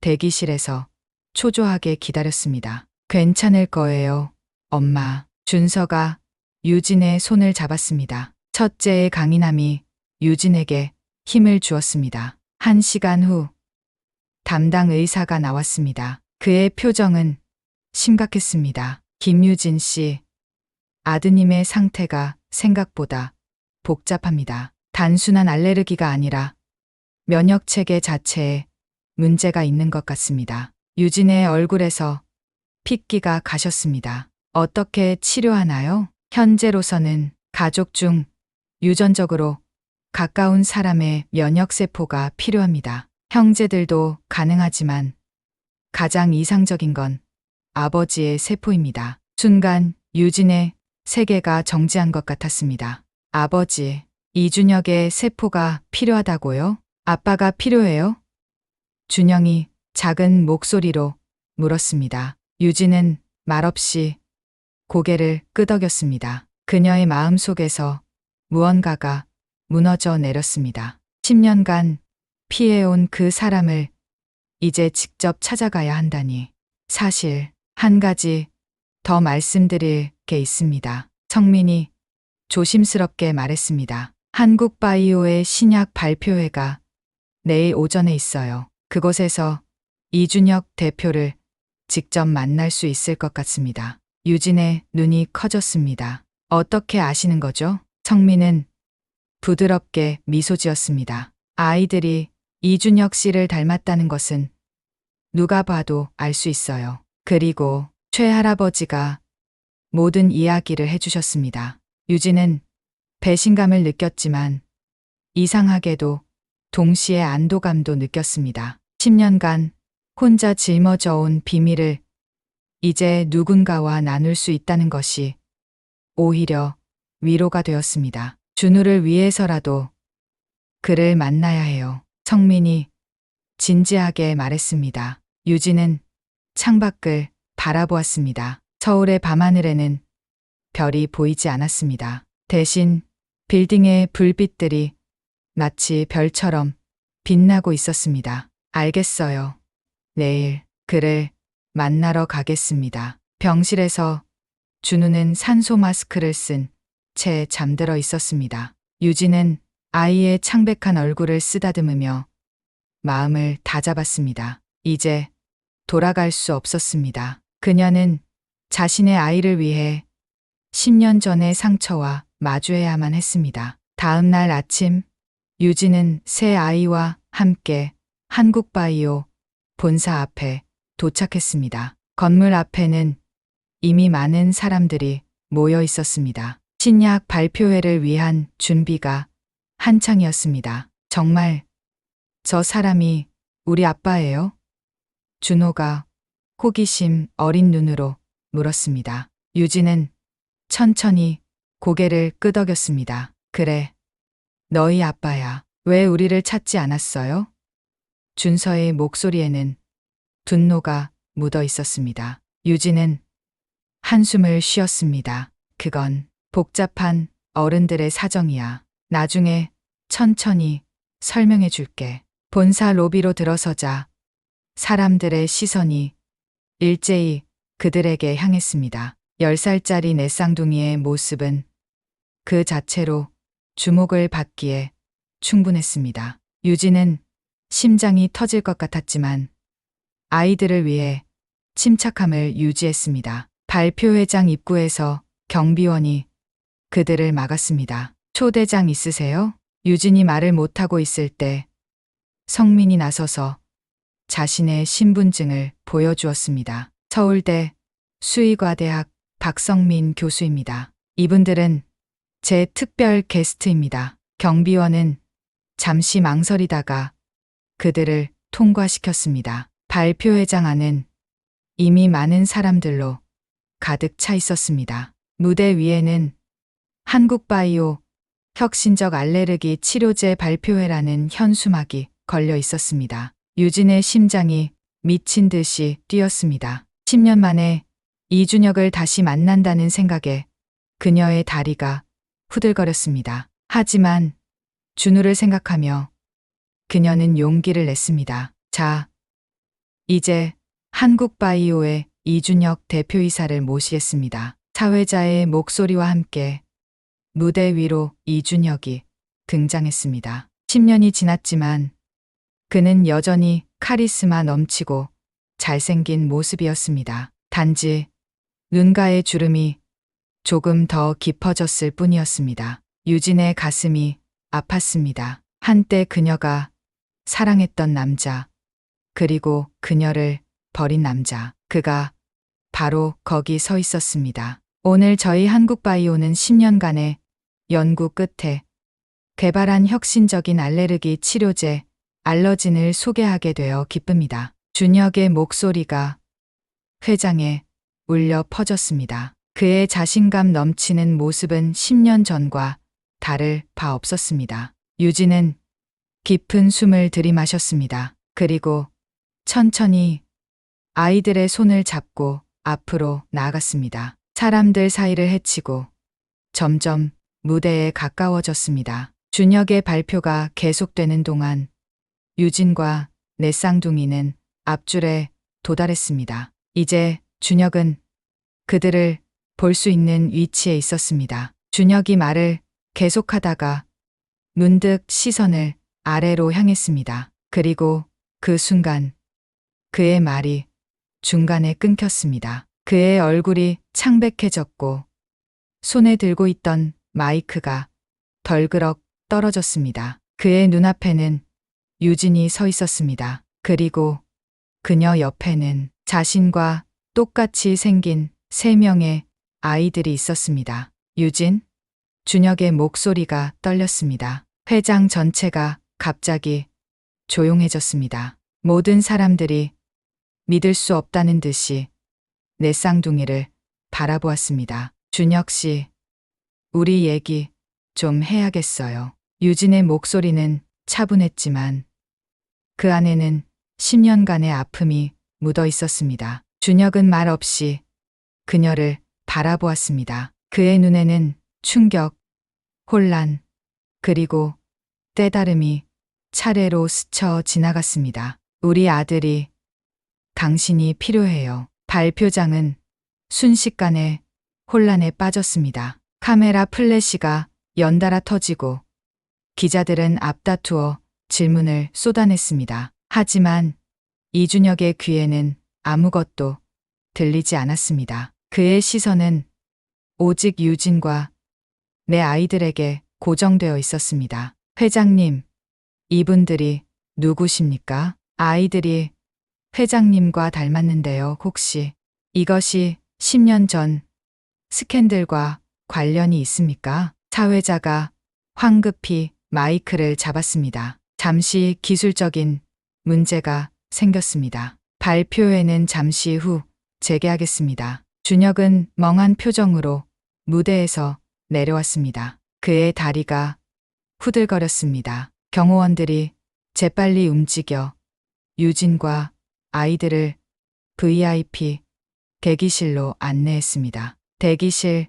Speaker 2: 대기실에서 초조하게 기다렸습니다. 괜찮을 거예요, 엄마. 준서가 유진의 손을 잡았습니다. 첫째의 강인함이 유진에게 힘을 주었습니다. 1시간 후 담당 의사가 나왔습니다. 그의 표정은 심각했습니다. 김유진 씨, 아드님의 상태가 생각보다 복잡합니다. 단순한 알레르기가 아니라 면역 체계 자체에 문제가 있는 것 같습니다. 유진의 얼굴에서 핏기가 가셨습니다. 어떻게 치료하나요? 현재로서는 가족 중 유전적으로 가까운 사람의 면역세포가 필요합니다. 형제들도 가능하지만 가장 이상적인 건 아버지의 세포입니다. 순간 유진의 세계가 정지한 것 같았습니다. 아버지, 이준혁의 세포가 필요하다고요? 아빠가 필요해요? 준영이 작은 목소리로 물었습니다. 유진은 말없이 고개를 끄덕였습니다. 그녀의 마음 속에서 무언가가 무너져 내렸습니다. 10년간 피해온 그 사람을 이제 직접 찾아가야 한다니. 사실 한 가지 더 말씀드릴 게 있습니다. 성민이 조심스럽게 말했습니다. 한국바이오의 신약 발표회가 내일 오전에 있어요. 그곳에서 이준혁 대표를 직접 만날 수 있을 것 같습니다. 유진의 눈이 커졌습니다. 어떻게 아시는 거죠? 성민은 부드럽게 미소 지었습니다. 아이들이 이준혁 씨를 닮았다는 것은 누가 봐도 알 수 있어요. 그리고 최할아버지가 모든 이야기를 해주셨습니다. 유진은 배신감을 느꼈지만 이상하게도 동시에 안도감도 느꼈습니다. 10년간 혼자 짊어져 온 비밀을 이제 누군가와 나눌 수 있다는 것이 오히려 위로가 되었습니다. 준우를 위해서라도 그를 만나야 해요. 성민이 진지하게 말했습니다. 유진은 창밖을 바라보았습니다. 서울의 밤하늘에는 별이 보이지 않았습니다. 대신 빌딩의 불빛들이 마치 별처럼 빛나고 있었습니다. 알겠어요. 내일 그를 만나러 가겠습니다. 병실에서 준우는 산소 마스크를 쓴 채 잠들어 있었습니다. 유진은 아이의 창백한 얼굴을 쓰다듬으며 마음을 다잡았습니다. 이제 돌아갈 수 없었습니다. 그녀는 자신의 아이를 위해 10년 전의 상처와 마주해야만 했습니다. 다음 날 아침, 유진은 새 아이와 함께 한국바이오 본사 앞에 도착했습니다. 건물 앞에는 이미 많은 사람들이 모여 있었습니다. 신약 발표회를 위한 준비가 한창이었습니다. 정말 저 사람이 우리 아빠예요? 준호가 호기심 어린 눈으로 물었습니다. 유진은 천천히 고개를 끄덕였습니다. 그래, 너희 아빠야. 왜 우리를 찾지 않았어요? 준서의 목소리에는 분노가 묻어 있었습니다. 유진은 한숨을 쉬었습니다. 그건 복잡한 어른들의 사정이야. 나중에 천천히 설명해 줄게. 본사 로비로 들어서자 사람들의 시선이 일제히 그들에게 향했습니다. 10살짜리 내 쌍둥이의 모습은 그 자체로 주목을 받기에 충분했습니다. 유진은 심장이 터질 것 같았지만 아이들을 위해 침착함을 유지했습니다. 발표회장 입구에서 경비원이 그들을 막았습니다. 초대장 있으세요? 유진이 말을 못하고 있을 때 성민이 나서서 자신의 신분증을 보여주었습니다. 서울대 수의과대학 박성민 교수입니다. 이분들은 제 특별 게스트입니다. 경비원은 잠시 망설이다가 그들을 통과시켰습니다. 발표회장 안은 이미 많은 사람들로 가득 차 있었습니다. 무대 위에는 한국바이오 혁신적 알레르기 치료제 발표회라는 현수막이 걸려 있었습니다. 유진의 심장이 미친 듯이 뛰었습니다. 10년 만에 이준혁을 다시 만난다는 생각에 그녀의 다리가 후들거렸습니다. 하지만 준우를 생각하며 그녀는 용기를 냈습니다. 자, 이제 한국바이오의 이준혁 대표이사를 모시겠습니다. 사회자의 목소리와 함께 무대 위로 이준혁이 등장했습니다. 10년이 지났지만 그는 여전히 카리스마 넘치고 잘생긴 모습이었습니다. 단지 눈가의 주름이 조금 더 깊어졌을 뿐이었습니다. 유진의 가슴이 아팠습니다. 한때 그녀가 사랑했던 남자, 그리고 그녀를 버린 남자, 그가 바로 거기 서 있었습니다. 오늘 저희 한국바이오는 10년간의 연구 끝에 개발한 혁신적인 알레르기 치료제 알러진을 소개하게 되어 기쁩니다. 준혁의 목소리가 회장에 울려 퍼졌습니다. 그의 자신감 넘치는 모습은 10년 전과 다를 바 없었습니다. 유진은 깊은 숨을 들이마셨습니다. 그리고 천천히 아이들의 손을 잡고 앞으로 나아갔습니다. 사람들 사이를 헤치고 점점 무대에 가까워졌습니다. 준혁의 발표가 계속되는 동안 유진과 내 쌍둥이는 앞줄에 도달했습니다. 이제 준혁은 그들을 볼 수 있는 위치에 있었습니다. 준혁이 말을 계속하다가 문득 시선을 아래로 향했습니다. 그리고 그 순간 그의 말이 중간에 끊겼습니다. 그의 얼굴이 창백해졌고 손에 들고 있던 마이크가 덜그럭 떨어졌습니다. 그의 눈앞에는 유진이 서 있었습니다. 그리고 그녀 옆에는 자신과 똑같이 생긴 3명의 아이들이 있었습니다. 유진? 준혁의 목소리가 떨렸습니다. 회장 전체가 갑자기 조용해졌습니다. 모든 사람들이 믿을 수 없다는 듯이 내 쌍둥이를 바라보았습니다. 준혁 씨, 우리 얘기 좀 해야겠어요. 유진의 목소리는 차분했지만 그 안에는 10년간의 아픔이 묻어 있었습니다. 준혁은 말 없이 그녀를 바라보았습니다. 그의 눈에는 충격, 혼란, 그리고 때다름이 차례로 스쳐 지나갔습니다. 우리 아들이 당신이 필요해요. 발표장은 순식간에 혼란에 빠졌습니다. 카메라 플래시가 연달아 터지고 기자들은 앞다투어 질문을 쏟아냈습니다. 하지만 이준혁의 귀에는 아무것도 들리지 않았습니다. 그의 시선은 오직 유진과 내 아이들에게 고정되어 있었습니다. 회장님, 이분들이 누구십니까? 아이들이 회장님과 닮았는데요. 혹시 이것이 10년 전 스캔들과 관련이 있습니까? 사회자가 황급히 마이크를 잡았습니다. 잠시 기술적인 문제가 생겼습니다. 발표회는 잠시 후 재개하겠습니다. 준혁은 멍한 표정으로 무대에서 내려왔습니다. 그의 다리가 후들거렸습니다. 경호원들이 재빨리 움직여 유진과 아이들을 VIP 대기실로 안내했습니다. 대기실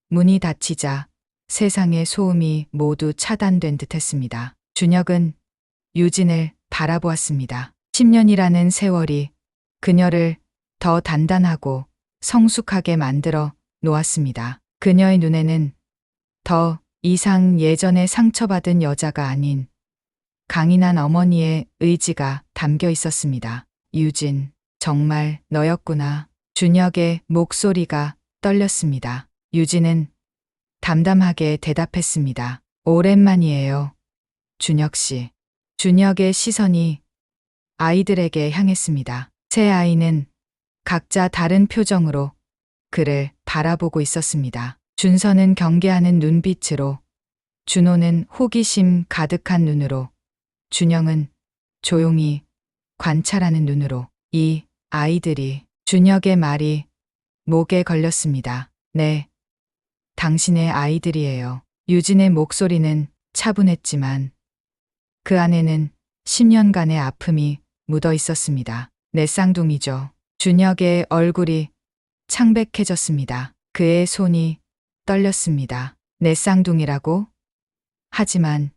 Speaker 2: 문이 닫히자 세상의 소음이 모두 차단된 듯했습니다. 준혁은 유진을 바라보았습니다. 10년이라는 세월이 그녀를 더 단단하고 성숙하게 만들어 놓았습니다. 그녀의 눈에는 더 이상 예전에 상처받은 여자가 아닌 강인한 어머니의 의지가 담겨 있었습니다. 유진, 정말 너였구나. 준혁의 목소리가 떨렸습니다. 유진은 담담하게 대답했습니다. 오랜만이에요. 준혁 씨. 준혁의 시선이 아이들에게 향했습니다. 세 아이는 각자 다른 표정으로 그를 바라보고 있었습니다. 준서는 경계하는 눈빛으로, 준호는 호기심 가득한 눈으로, 준영은 조용히 관찰하는 눈으로. 이 아이들이 준혁의 말이 목에 걸렸습니다. 네, 당신의 아이들이에요. 유진의 목소리는 차분했지만 그 안에는 10년간의 아픔이 묻어 있었습니다. 내 쌍둥이죠. 준혁의 얼굴이 창백해졌습니다. 그의 손이 떨렸습니다. 내 쌍둥이라고? 하지만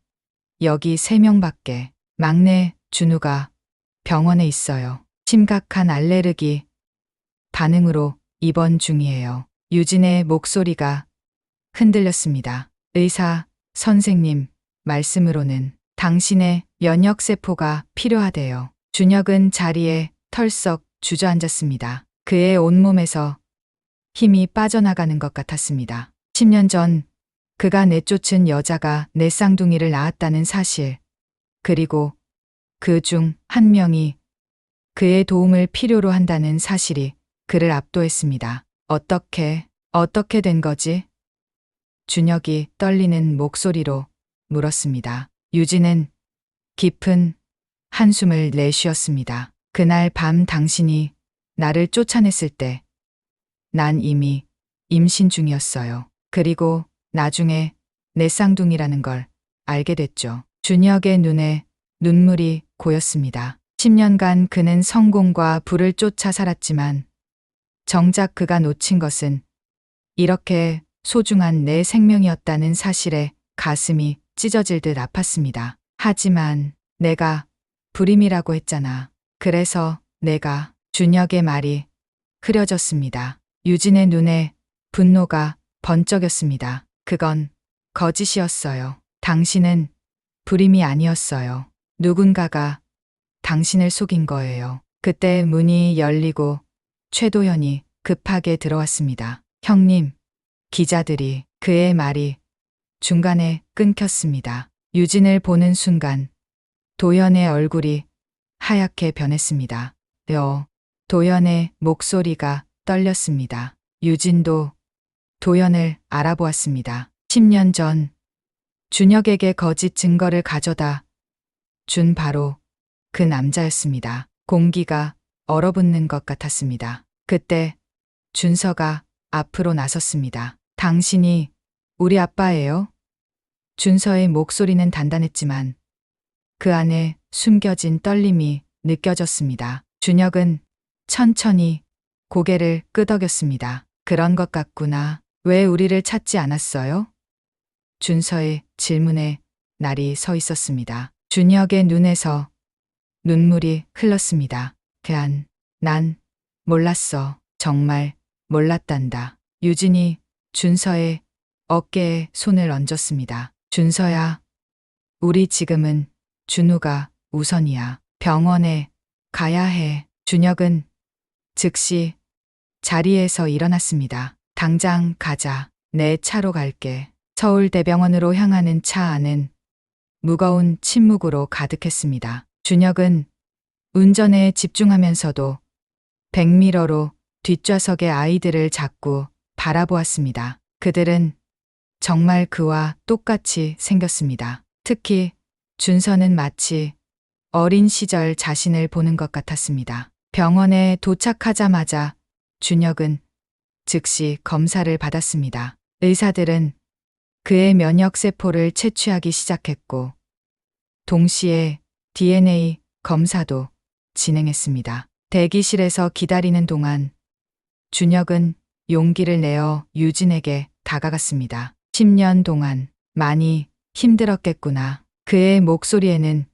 Speaker 2: 여기 3명밖에. 막내 준우가 병원에 있어요. 심각한 알레르기 반응으로 입원 중이에요. 유진의 목소리가 흔들렸습니다. 의사 선생님 말씀으로는 당신의 면역세포가 필요하대요. 준혁은 자리에 털썩 주저앉았습니다. 그의 온몸에서 힘이 빠져나가는 것 같았습니다. 10년 전 그가 내쫓은 여자가 내 쌍둥이를 낳았다는 사실, 그리고 그 중 한 명이 그의 도움을 필요로 한다는 사실이 그를 압도했습니다. 어떻게 된 거지? 준혁이 떨리는 목소리로 물었습니다. 유진은 깊은 한숨을 내쉬었습니다. 그날 밤 당신이 나를 쫓아냈을 때 난 이미 임신 중이었어요. 그리고 나중에 내 쌍둥이라는 걸 알게 됐죠. 준혁의 눈에 눈물이 고였습니다. 10년간 그는 성공과 부를 쫓아 살았지만 정작 그가 놓친 것은 이렇게 소중한 내 생명이었다는 사실에 가슴이 찢어질 듯 아팠습니다. 하지만 내가 불임이라고 했잖아. 그래서 내가. 준혁의 말이 흐려졌습니다. 유진의 눈에 분노가 번쩍였습니다. 그건 거짓이었어요. 당신은 불임이 아니었어요. 누군가가 당신을 속인 거예요. 그때 문이 열리고 최도현이 급하게 들어왔습니다. 형님, 기자들이. 그의 말이 중간에 끊겼습니다. 유진을 보는 순간 도연의 얼굴이 하얗게 변했습니다. 도연의 목소리가 떨렸습니다. 유진도 도연을 알아보았습니다. 10년 전 준혁에게 거짓 증거를 가져다 준 바로 그 남자였습니다. 공기가 얼어붙는 것 같았습니다. 그때 준서가 앞으로 나섰습니다. 당신이 우리 아빠예요? 준서의 목소리는 단단했지만 그 안에 숨겨진 떨림이 느껴졌습니다. 준혁은 천천히 고개를 끄덕였습니다. 그런 것 같구나. 왜 우리를 찾지 않았어요? 준서의 질문에 날이 서 있었습니다. 준혁의 눈에서 눈물이 흘렀습니다. 난 몰랐어. 정말 몰랐단다. 유진이 준서의 어깨에 손을 얹었습니다. 준서야, 우리 지금은 준우가 우선이야. 병원에 가야 해. 준혁은 즉시 자리에서 일어났습니다. 당장 가자. 내 차로 갈게. 서울대병원으로 향하는 차 안은 무거운 침묵으로 가득했습니다. 준혁은 운전에 집중하면서도 백미러로 뒷좌석의 아이들을 자꾸 바라보았습니다. 그들은 정말 그와 똑같이 생겼습니다. 특히 준서는 마치 어린 시절 자신을 보는 것 같았습니다. 병원에 도착하자마자 준혁은 즉시 검사를 받았습니다. 의사들은 그의 면역세포를 채취하기 시작했고 동시에 DNA 검사도 진행했습니다. 대기실에서 기다리는 동안 준혁은 용기를 내어 유진에게 다가갔습니다. 10년 동안 많이 힘들었겠구나. 그의 목소리에는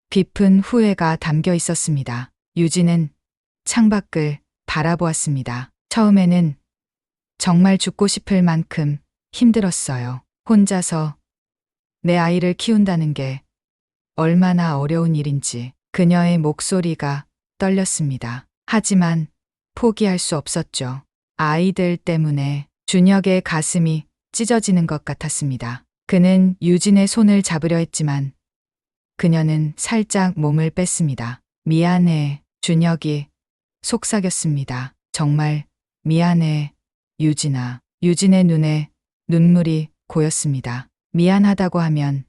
Speaker 2: 깊은 후회가 담겨 있었습니다. 유진은 창밖을 바라보았습니다. 처음에는 정말 죽고 싶을 만큼 힘들었어요. 혼자서 내 아이를 키운다는 게 얼마나 어려운 일인지. 그녀의 목소리가 떨렸습니다. 하지만 포기할 수 없었죠. 아이들 때문에. 준혁의 가슴이 찢어지는 것 같았습니다. 그는 유진의 손을 잡으려 했지만 그녀는 살짝 몸을 뺐습니다. 미안해. 준혁이 속삭였습니다. 정말 미안해, 유진아. 유진의 눈에 눈물이 고였습니다. 미안하다고 하면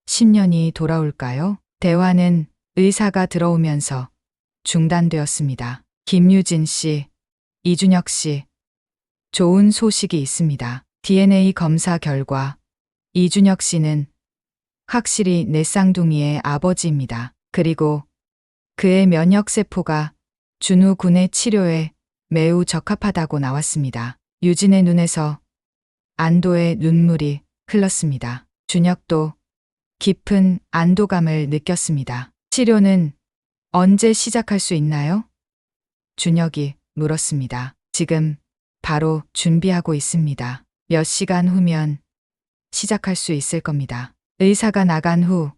Speaker 2: 10년이 돌아올까요? 대화는 의사가 들어오면서 중단되었습니다. 김유진 씨, 이준혁 씨, 좋은 소식이 있습니다. DNA 검사 결과 이준혁 씨는 확실히 내 쌍둥이의 아버지입니다. 그리고 그의 면역세포가 준우 군의 치료에 매우 적합하다고 나왔습니다. 유진의 눈에서 안도의 눈물이 흘렀습니다. 준혁도 깊은 안도감을 느꼈습니다. 치료는 언제 시작할 수 있나요? 준혁이 물었습니다. 지금 바로 준비하고 있습니다. 몇 시간 후면 시작할 수 있을 겁니다. 의사가 나간 후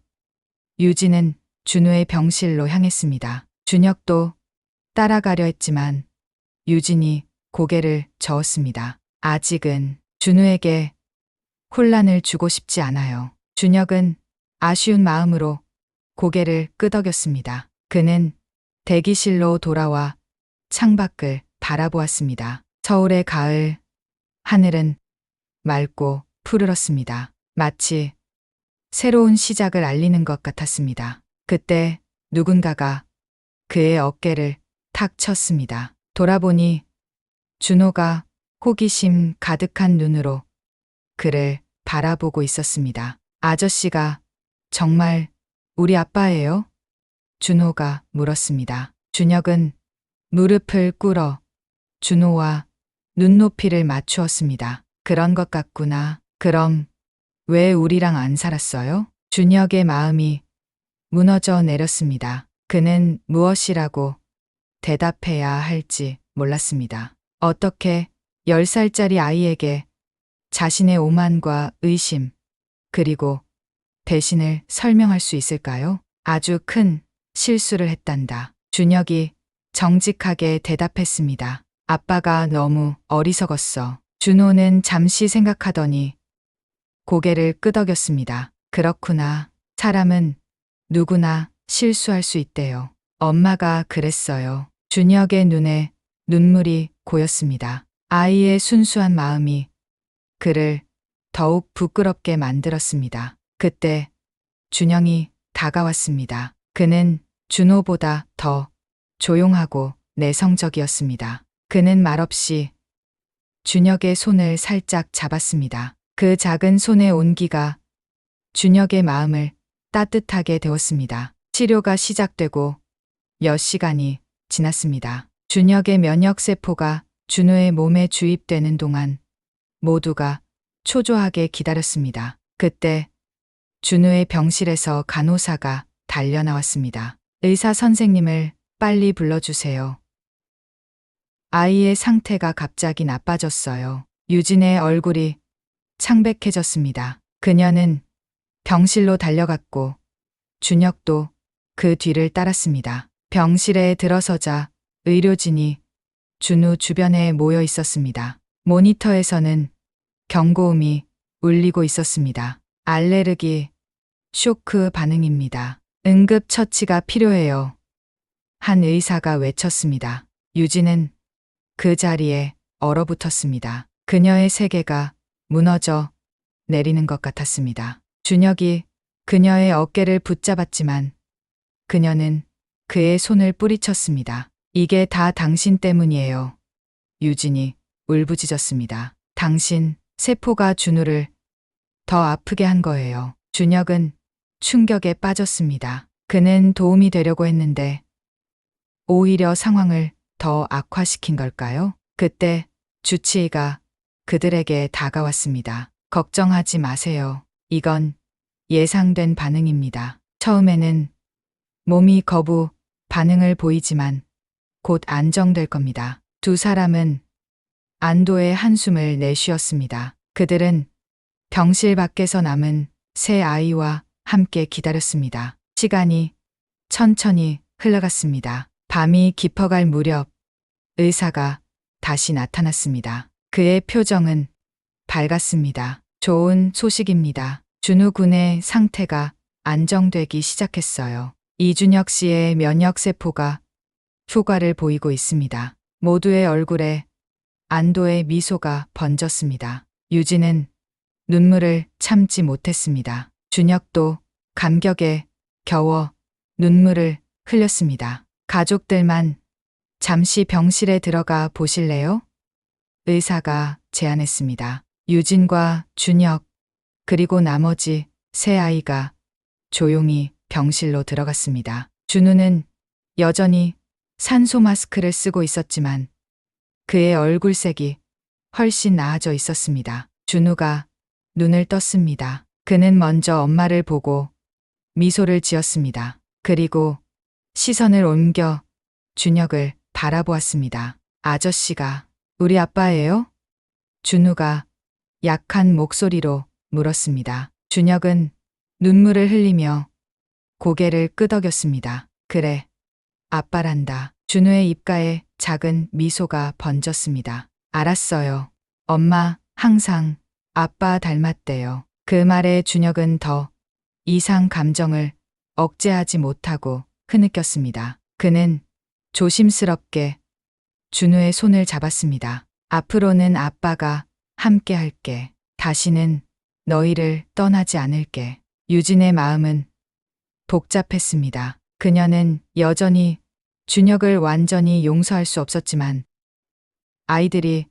Speaker 2: 유진은 준우의 병실로 향했습니다. 준혁도 따라가려 했지만 유진이 고개를 저었습니다. 아직은 준우에게 혼란을 주고 싶지 않아요. 준혁은 아쉬운 마음으로 고개를 끄덕였습니다. 그는 대기실로 돌아와 창밖을 바라보았습니다. 서울의 가을, 하늘은 맑고 푸르렀습니다. 마치 새로운 시작을 알리는 것 같았습니다. 그때 누군가가 그의 어깨를 탁 쳤습니다. 돌아보니 준호가 호기심 가득한 눈으로 그를 바라보고 있었습니다. 아저씨가 정말 우리 아빠예요? 준호가 물었습니다. 준혁은 무릎을 꿇어 준호와 눈높이를 맞추었습니다. 그런 것 같구나. 그럼 왜 우리랑 안 살았어요? 준혁의 마음이 무너져 내렸습니다. 그는 무엇이라고 대답해야 할지 몰랐습니다. 어떻게 10살짜리 아이에게 자신의 오만과 의심, 그리고 배신을 설명할 수 있을까요? 아주 큰 실수를 했단다. 준혁이 정직하게 대답했습니다. 아빠가 너무 어리석었어. 준호는 잠시 생각하더니 고개를 끄덕였습니다. 그렇구나. 사람은 누구나 실수할 수 있대요. 엄마가 그랬어요. 준혁의 눈에 눈물이 고였습니다. 아이의 순수한 마음이 그를 더욱 부끄럽게 만들었습니다. 그때 준영이 다가왔습니다. 그는 준호보다 더 조용하고 내성적이었습니다. 그는 말없이 준혁의 손을 살짝 잡았습니다. 그 작은 손의 온기가 준혁의 마음을 따뜻하게 데웠습니다. 치료가 시작되고 몇 시간이 지났습니다. 준혁의 면역세포가 준호의 몸에 주입되는 동안 모두가 초조하게 기다렸습니다. 그때 준호의 병실에서 간호사가 달려나왔습니다. 의사 선생님을 빨리 불러주세요. 아이의 상태가 갑자기 나빠졌어요. 유진의 얼굴이 창백해졌습니다. 그녀는 병실로 달려갔고 준혁도 그 뒤를 따랐습니다. 병실에 들어서자 의료진이 준우 주변에 모여 있었습니다. 모니터에서는 경고음이 울리고 있었습니다. 알레르기, 쇼크 반응입니다. 응급 처치가 필요해요. 한 의사가 외쳤습니다. 유진은 그 자리에 얼어붙었습니다. 그녀의 세계가 무너져 내리는 것 같았습니다. 준혁이 그녀의 어깨를 붙잡았지만 그녀는 그의 손을 뿌리쳤습니다. 이게 다 당신 때문이에요. 유진이 울부짖었습니다. 당신 세포가 준우를 더 아프게 한 거예요. 준혁은 충격에 빠졌습니다. 그는 도움이 되려고 했는데 오히려 상황을 더 악화시킨 걸까요? 그때 주치의가 그들에게 다가왔습니다. 걱정하지 마세요. 이건 예상된 반응입니다. 처음에는 몸이 거부 반응을 보이지만 곧 안정될 겁니다. 두 사람은 안도의 한숨을 내쉬었습니다. 그들은 병실 밖에서 남은 세 아이와 함께 기다렸습니다. 시간이 천천히 흘러갔습니다. 밤이 깊어갈 무렵 의사가 다시 나타났습니다. 그의 표정은 밝았습니다. 좋은 소식입니다. 준우 군의 상태가 안정되기 시작했어요. 이준혁 씨의 면역세포가 효과를 보이고 있습니다. 모두의 얼굴에 안도의 미소가 번졌습니다. 유진은 눈물을 참지 못했습니다. 준혁도 감격에 겨워 눈물을 흘렸습니다. 가족들만 잠시 병실에 들어가 보실래요? 의사가 제안했습니다. 유진과 준혁 그리고 나머지 세 아이가 조용히 병실로 들어갔습니다. 준우는 여전히 산소 마스크를 쓰고 있었지만 그의 얼굴색이 훨씬 나아져 있었습니다. 준우가 눈을 떴습니다. 그는 먼저 엄마를 보고 미소를 지었습니다. 그리고 시선을 옮겨 준혁을 바라보았습니다. 아저씨가 우리 아빠예요? 준우가 약한 목소리로 물었습니다. 준혁은 눈물을 흘리며 고개를 끄덕였습니다. 그래, 아빠란다. 준우의 입가에 작은 미소가 번졌습니다. 알았어요. 엄마 항상 아빠 닮았대요. 그 말에 준혁은 더 이상 감정을 억제하지 못하고 흐느꼈습니다. 그는 조심스럽게 준우의 손을 잡았습니다. 앞으로는 아빠가 함께 할게. 다시는 너희를 떠나지 않을게. 유진의 마음은 복잡했습니다. 그녀는 여전히 준혁을 완전히 용서할 수 없었지만 아이들이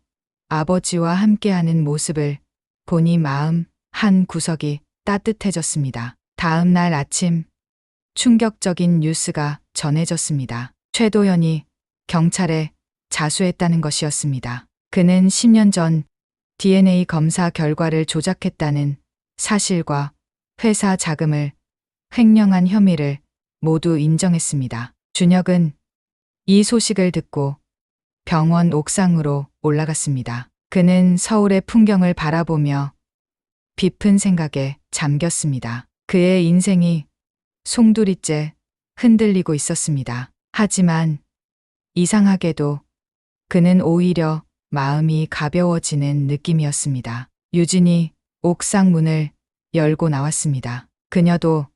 Speaker 2: 아버지와 함께하는 모습을 보니 마음 한 구석이 따뜻해졌습니다. 다음 날 아침 충격적인 뉴스가 전해졌습니다. 최도현이 경찰에 자수했다는 것이었습니다. 그는 10년 전 DNA 검사 결과를 조작했다는 사실과 회사 자금을 횡령한 혐의를 모두 인정했습니다. 준혁은 이 소식을 듣고 병원 옥상으로 올라갔습니다. 그는 서울의 풍경을 바라보며 깊은 생각에 잠겼습니다. 그의 인생이 송두리째 흔들리고 있었습니다. 하지만 이상하게도 그는 오히려 마음이 가벼워지는 느낌이었습니다. 유진이 옥상 문을 열고 나왔습니다. 그녀도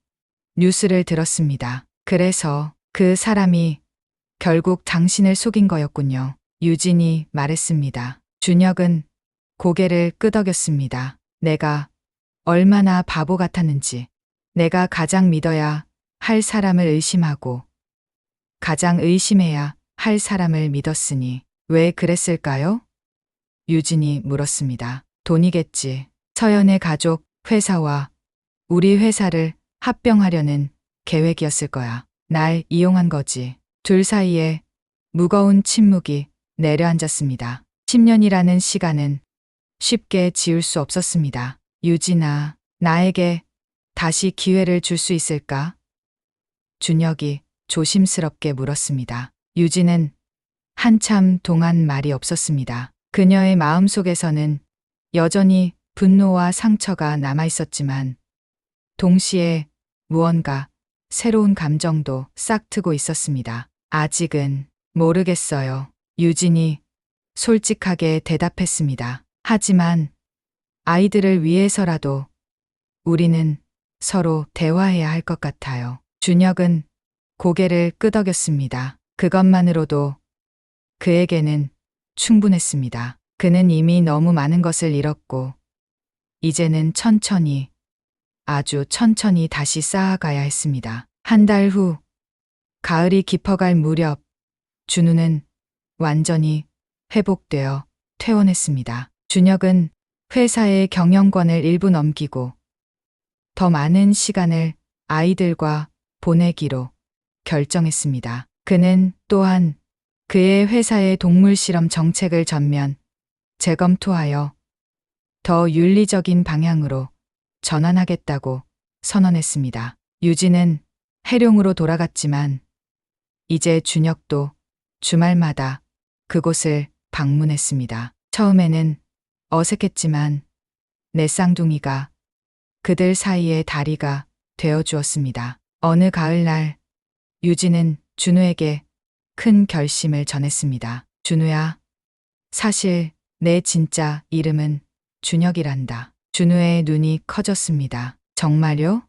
Speaker 2: 뉴스를 들었습니다. 그래서 그 사람이 결국 당신을 속인 거였군요. 유진이 말했습니다. 준혁은 고개를 끄덕였습니다. 내가 얼마나 바보 같았는지. 내가 가장 믿어야 할 사람을 의심하고 가장 의심해야 할 사람을 믿었으니 왜 그랬을까요? 유진이 물었습니다. 돈이겠지. 서연의 가족, 회사와 우리 회사를 합병하려는 계획이었을 거야. 날 이용한 거지. 둘 사이에 무거운 침묵이 내려앉았습니다. 10년이라는 시간은 쉽게 지울 수 없었습니다. 유진아, 나에게 다시 기회를 줄 수 있을까? 준혁이 조심스럽게 물었습니다. 유진은 한참 동안 말이 없었습니다. 그녀의 마음속에서는 여전히 분노와 상처가 남아 있었지만 동시에 무언가 새로운 감정도 싹트고 있었습니다. 아직은 모르겠어요. 유진이 솔직하게 대답했습니다. 하지만 아이들을 위해서라도 우리는 서로 대화해야 할 것 같아요. 준혁은 고개를 끄덕였습니다. 그것만으로도 그에게는 충분했습니다. 그는 이미 너무 많은 것을 잃었고 이제는 천천히, 아주 천천히 다시 쌓아가야 했습니다. 한 달 후, 가을이 깊어갈 무렵 준우는 완전히 회복되어 퇴원했습니다. 준혁은 회사의 경영권을 일부 넘기고 더 많은 시간을 아이들과 보내기로 결정했습니다. 그는 또한 그의 회사의 동물 실험 정책을 전면 재검토하여 더 윤리적인 방향으로 전환하겠다고 선언했습니다. 유진은 해룡으로 돌아갔지만 이제 준혁도 주말마다 그곳을 방문했습니다. 처음에는 어색했지만 내 쌍둥이가 그들 사이의 다리가 되어주었습니다. 어느 가을날 유진은 준우에게 큰 결심을 전했습니다. 준우야, 사실 내 진짜 이름은 준혁이란다. 준우의 눈이 커졌습니다. 정말요?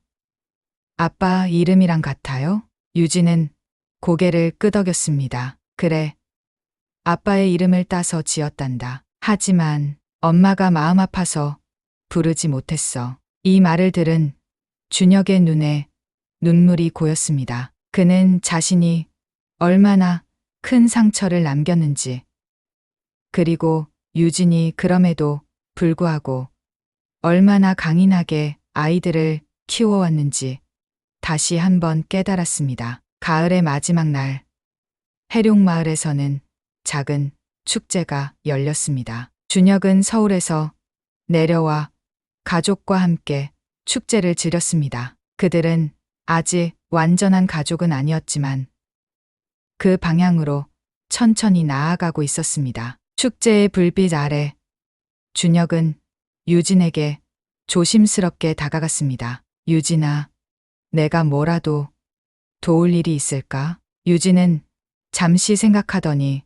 Speaker 2: 아빠 이름이랑 같아요? 유진은 고개를 끄덕였습니다. 그래, 아빠의 이름을 따서 지었단다. 하지만 엄마가 마음 아파서 부르지 못했어. 이 말을 들은 준혁의 눈에 눈물이 고였습니다. 그는 자신이 얼마나 큰 상처를 남겼는지, 그리고 유진이 그럼에도 불구하고 얼마나 강인하게 아이들을 키워왔는지 다시 한번 깨달았습니다. 가을의 마지막 날, 해룡마을에서는 작은 축제가 열렸습니다. 준혁은 서울에서 내려와 가족과 함께 축제를 즐겼습니다. 그들은 아직 완전한 가족은 아니었지만 그 방향으로 천천히 나아가고 있었습니다. 축제의 불빛 아래 준혁은 유진에게 조심스럽게 다가갔습니다. 유진아, 내가 뭐라도 도울 일이 있을까? 유진은 잠시 생각하더니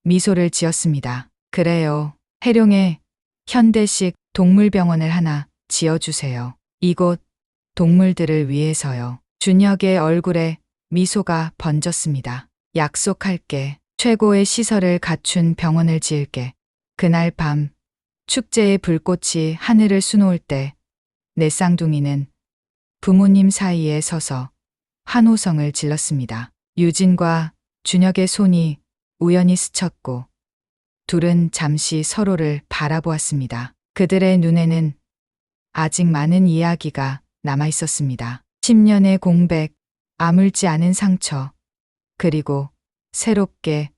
Speaker 2: 미소를 지었습니다. 그래요. 해룡에 현대식 동물병원을 하나 지어주세요. 이곳 동물들을 위해서요. 준혁의 얼굴에 미소가 번졌습니다. 약속할게. 최고의 시설을 갖춘 병원을 지을게. 그날 밤 축제의 불꽃이 하늘을 수놓을 때 내 쌍둥이는 부모님 사이에 서서 환호성을 질렀습니다. 유진과 준혁의 손이 우연히 스쳤고 둘은 잠시 서로를 바라보았습니다. 그들의 눈에는 아직 많은 이야기가 남아 있었습니다. 10년의 공백, 아물지 않은 상처, 그리고 새롭게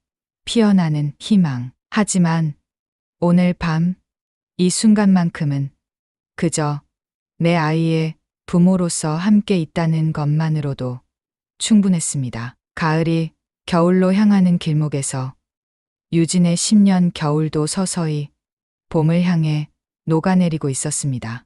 Speaker 2: 피어나는 희망. 하지만 오늘 밤 이 순간만큼은 그저 내 아이의 부모로서 함께 있다는 것만으로도 충분했습니다. 가을이 겨울로 향하는 길목에서 유진의 10년 겨울도 서서히 봄을 향해 녹아내리고 있었습니다.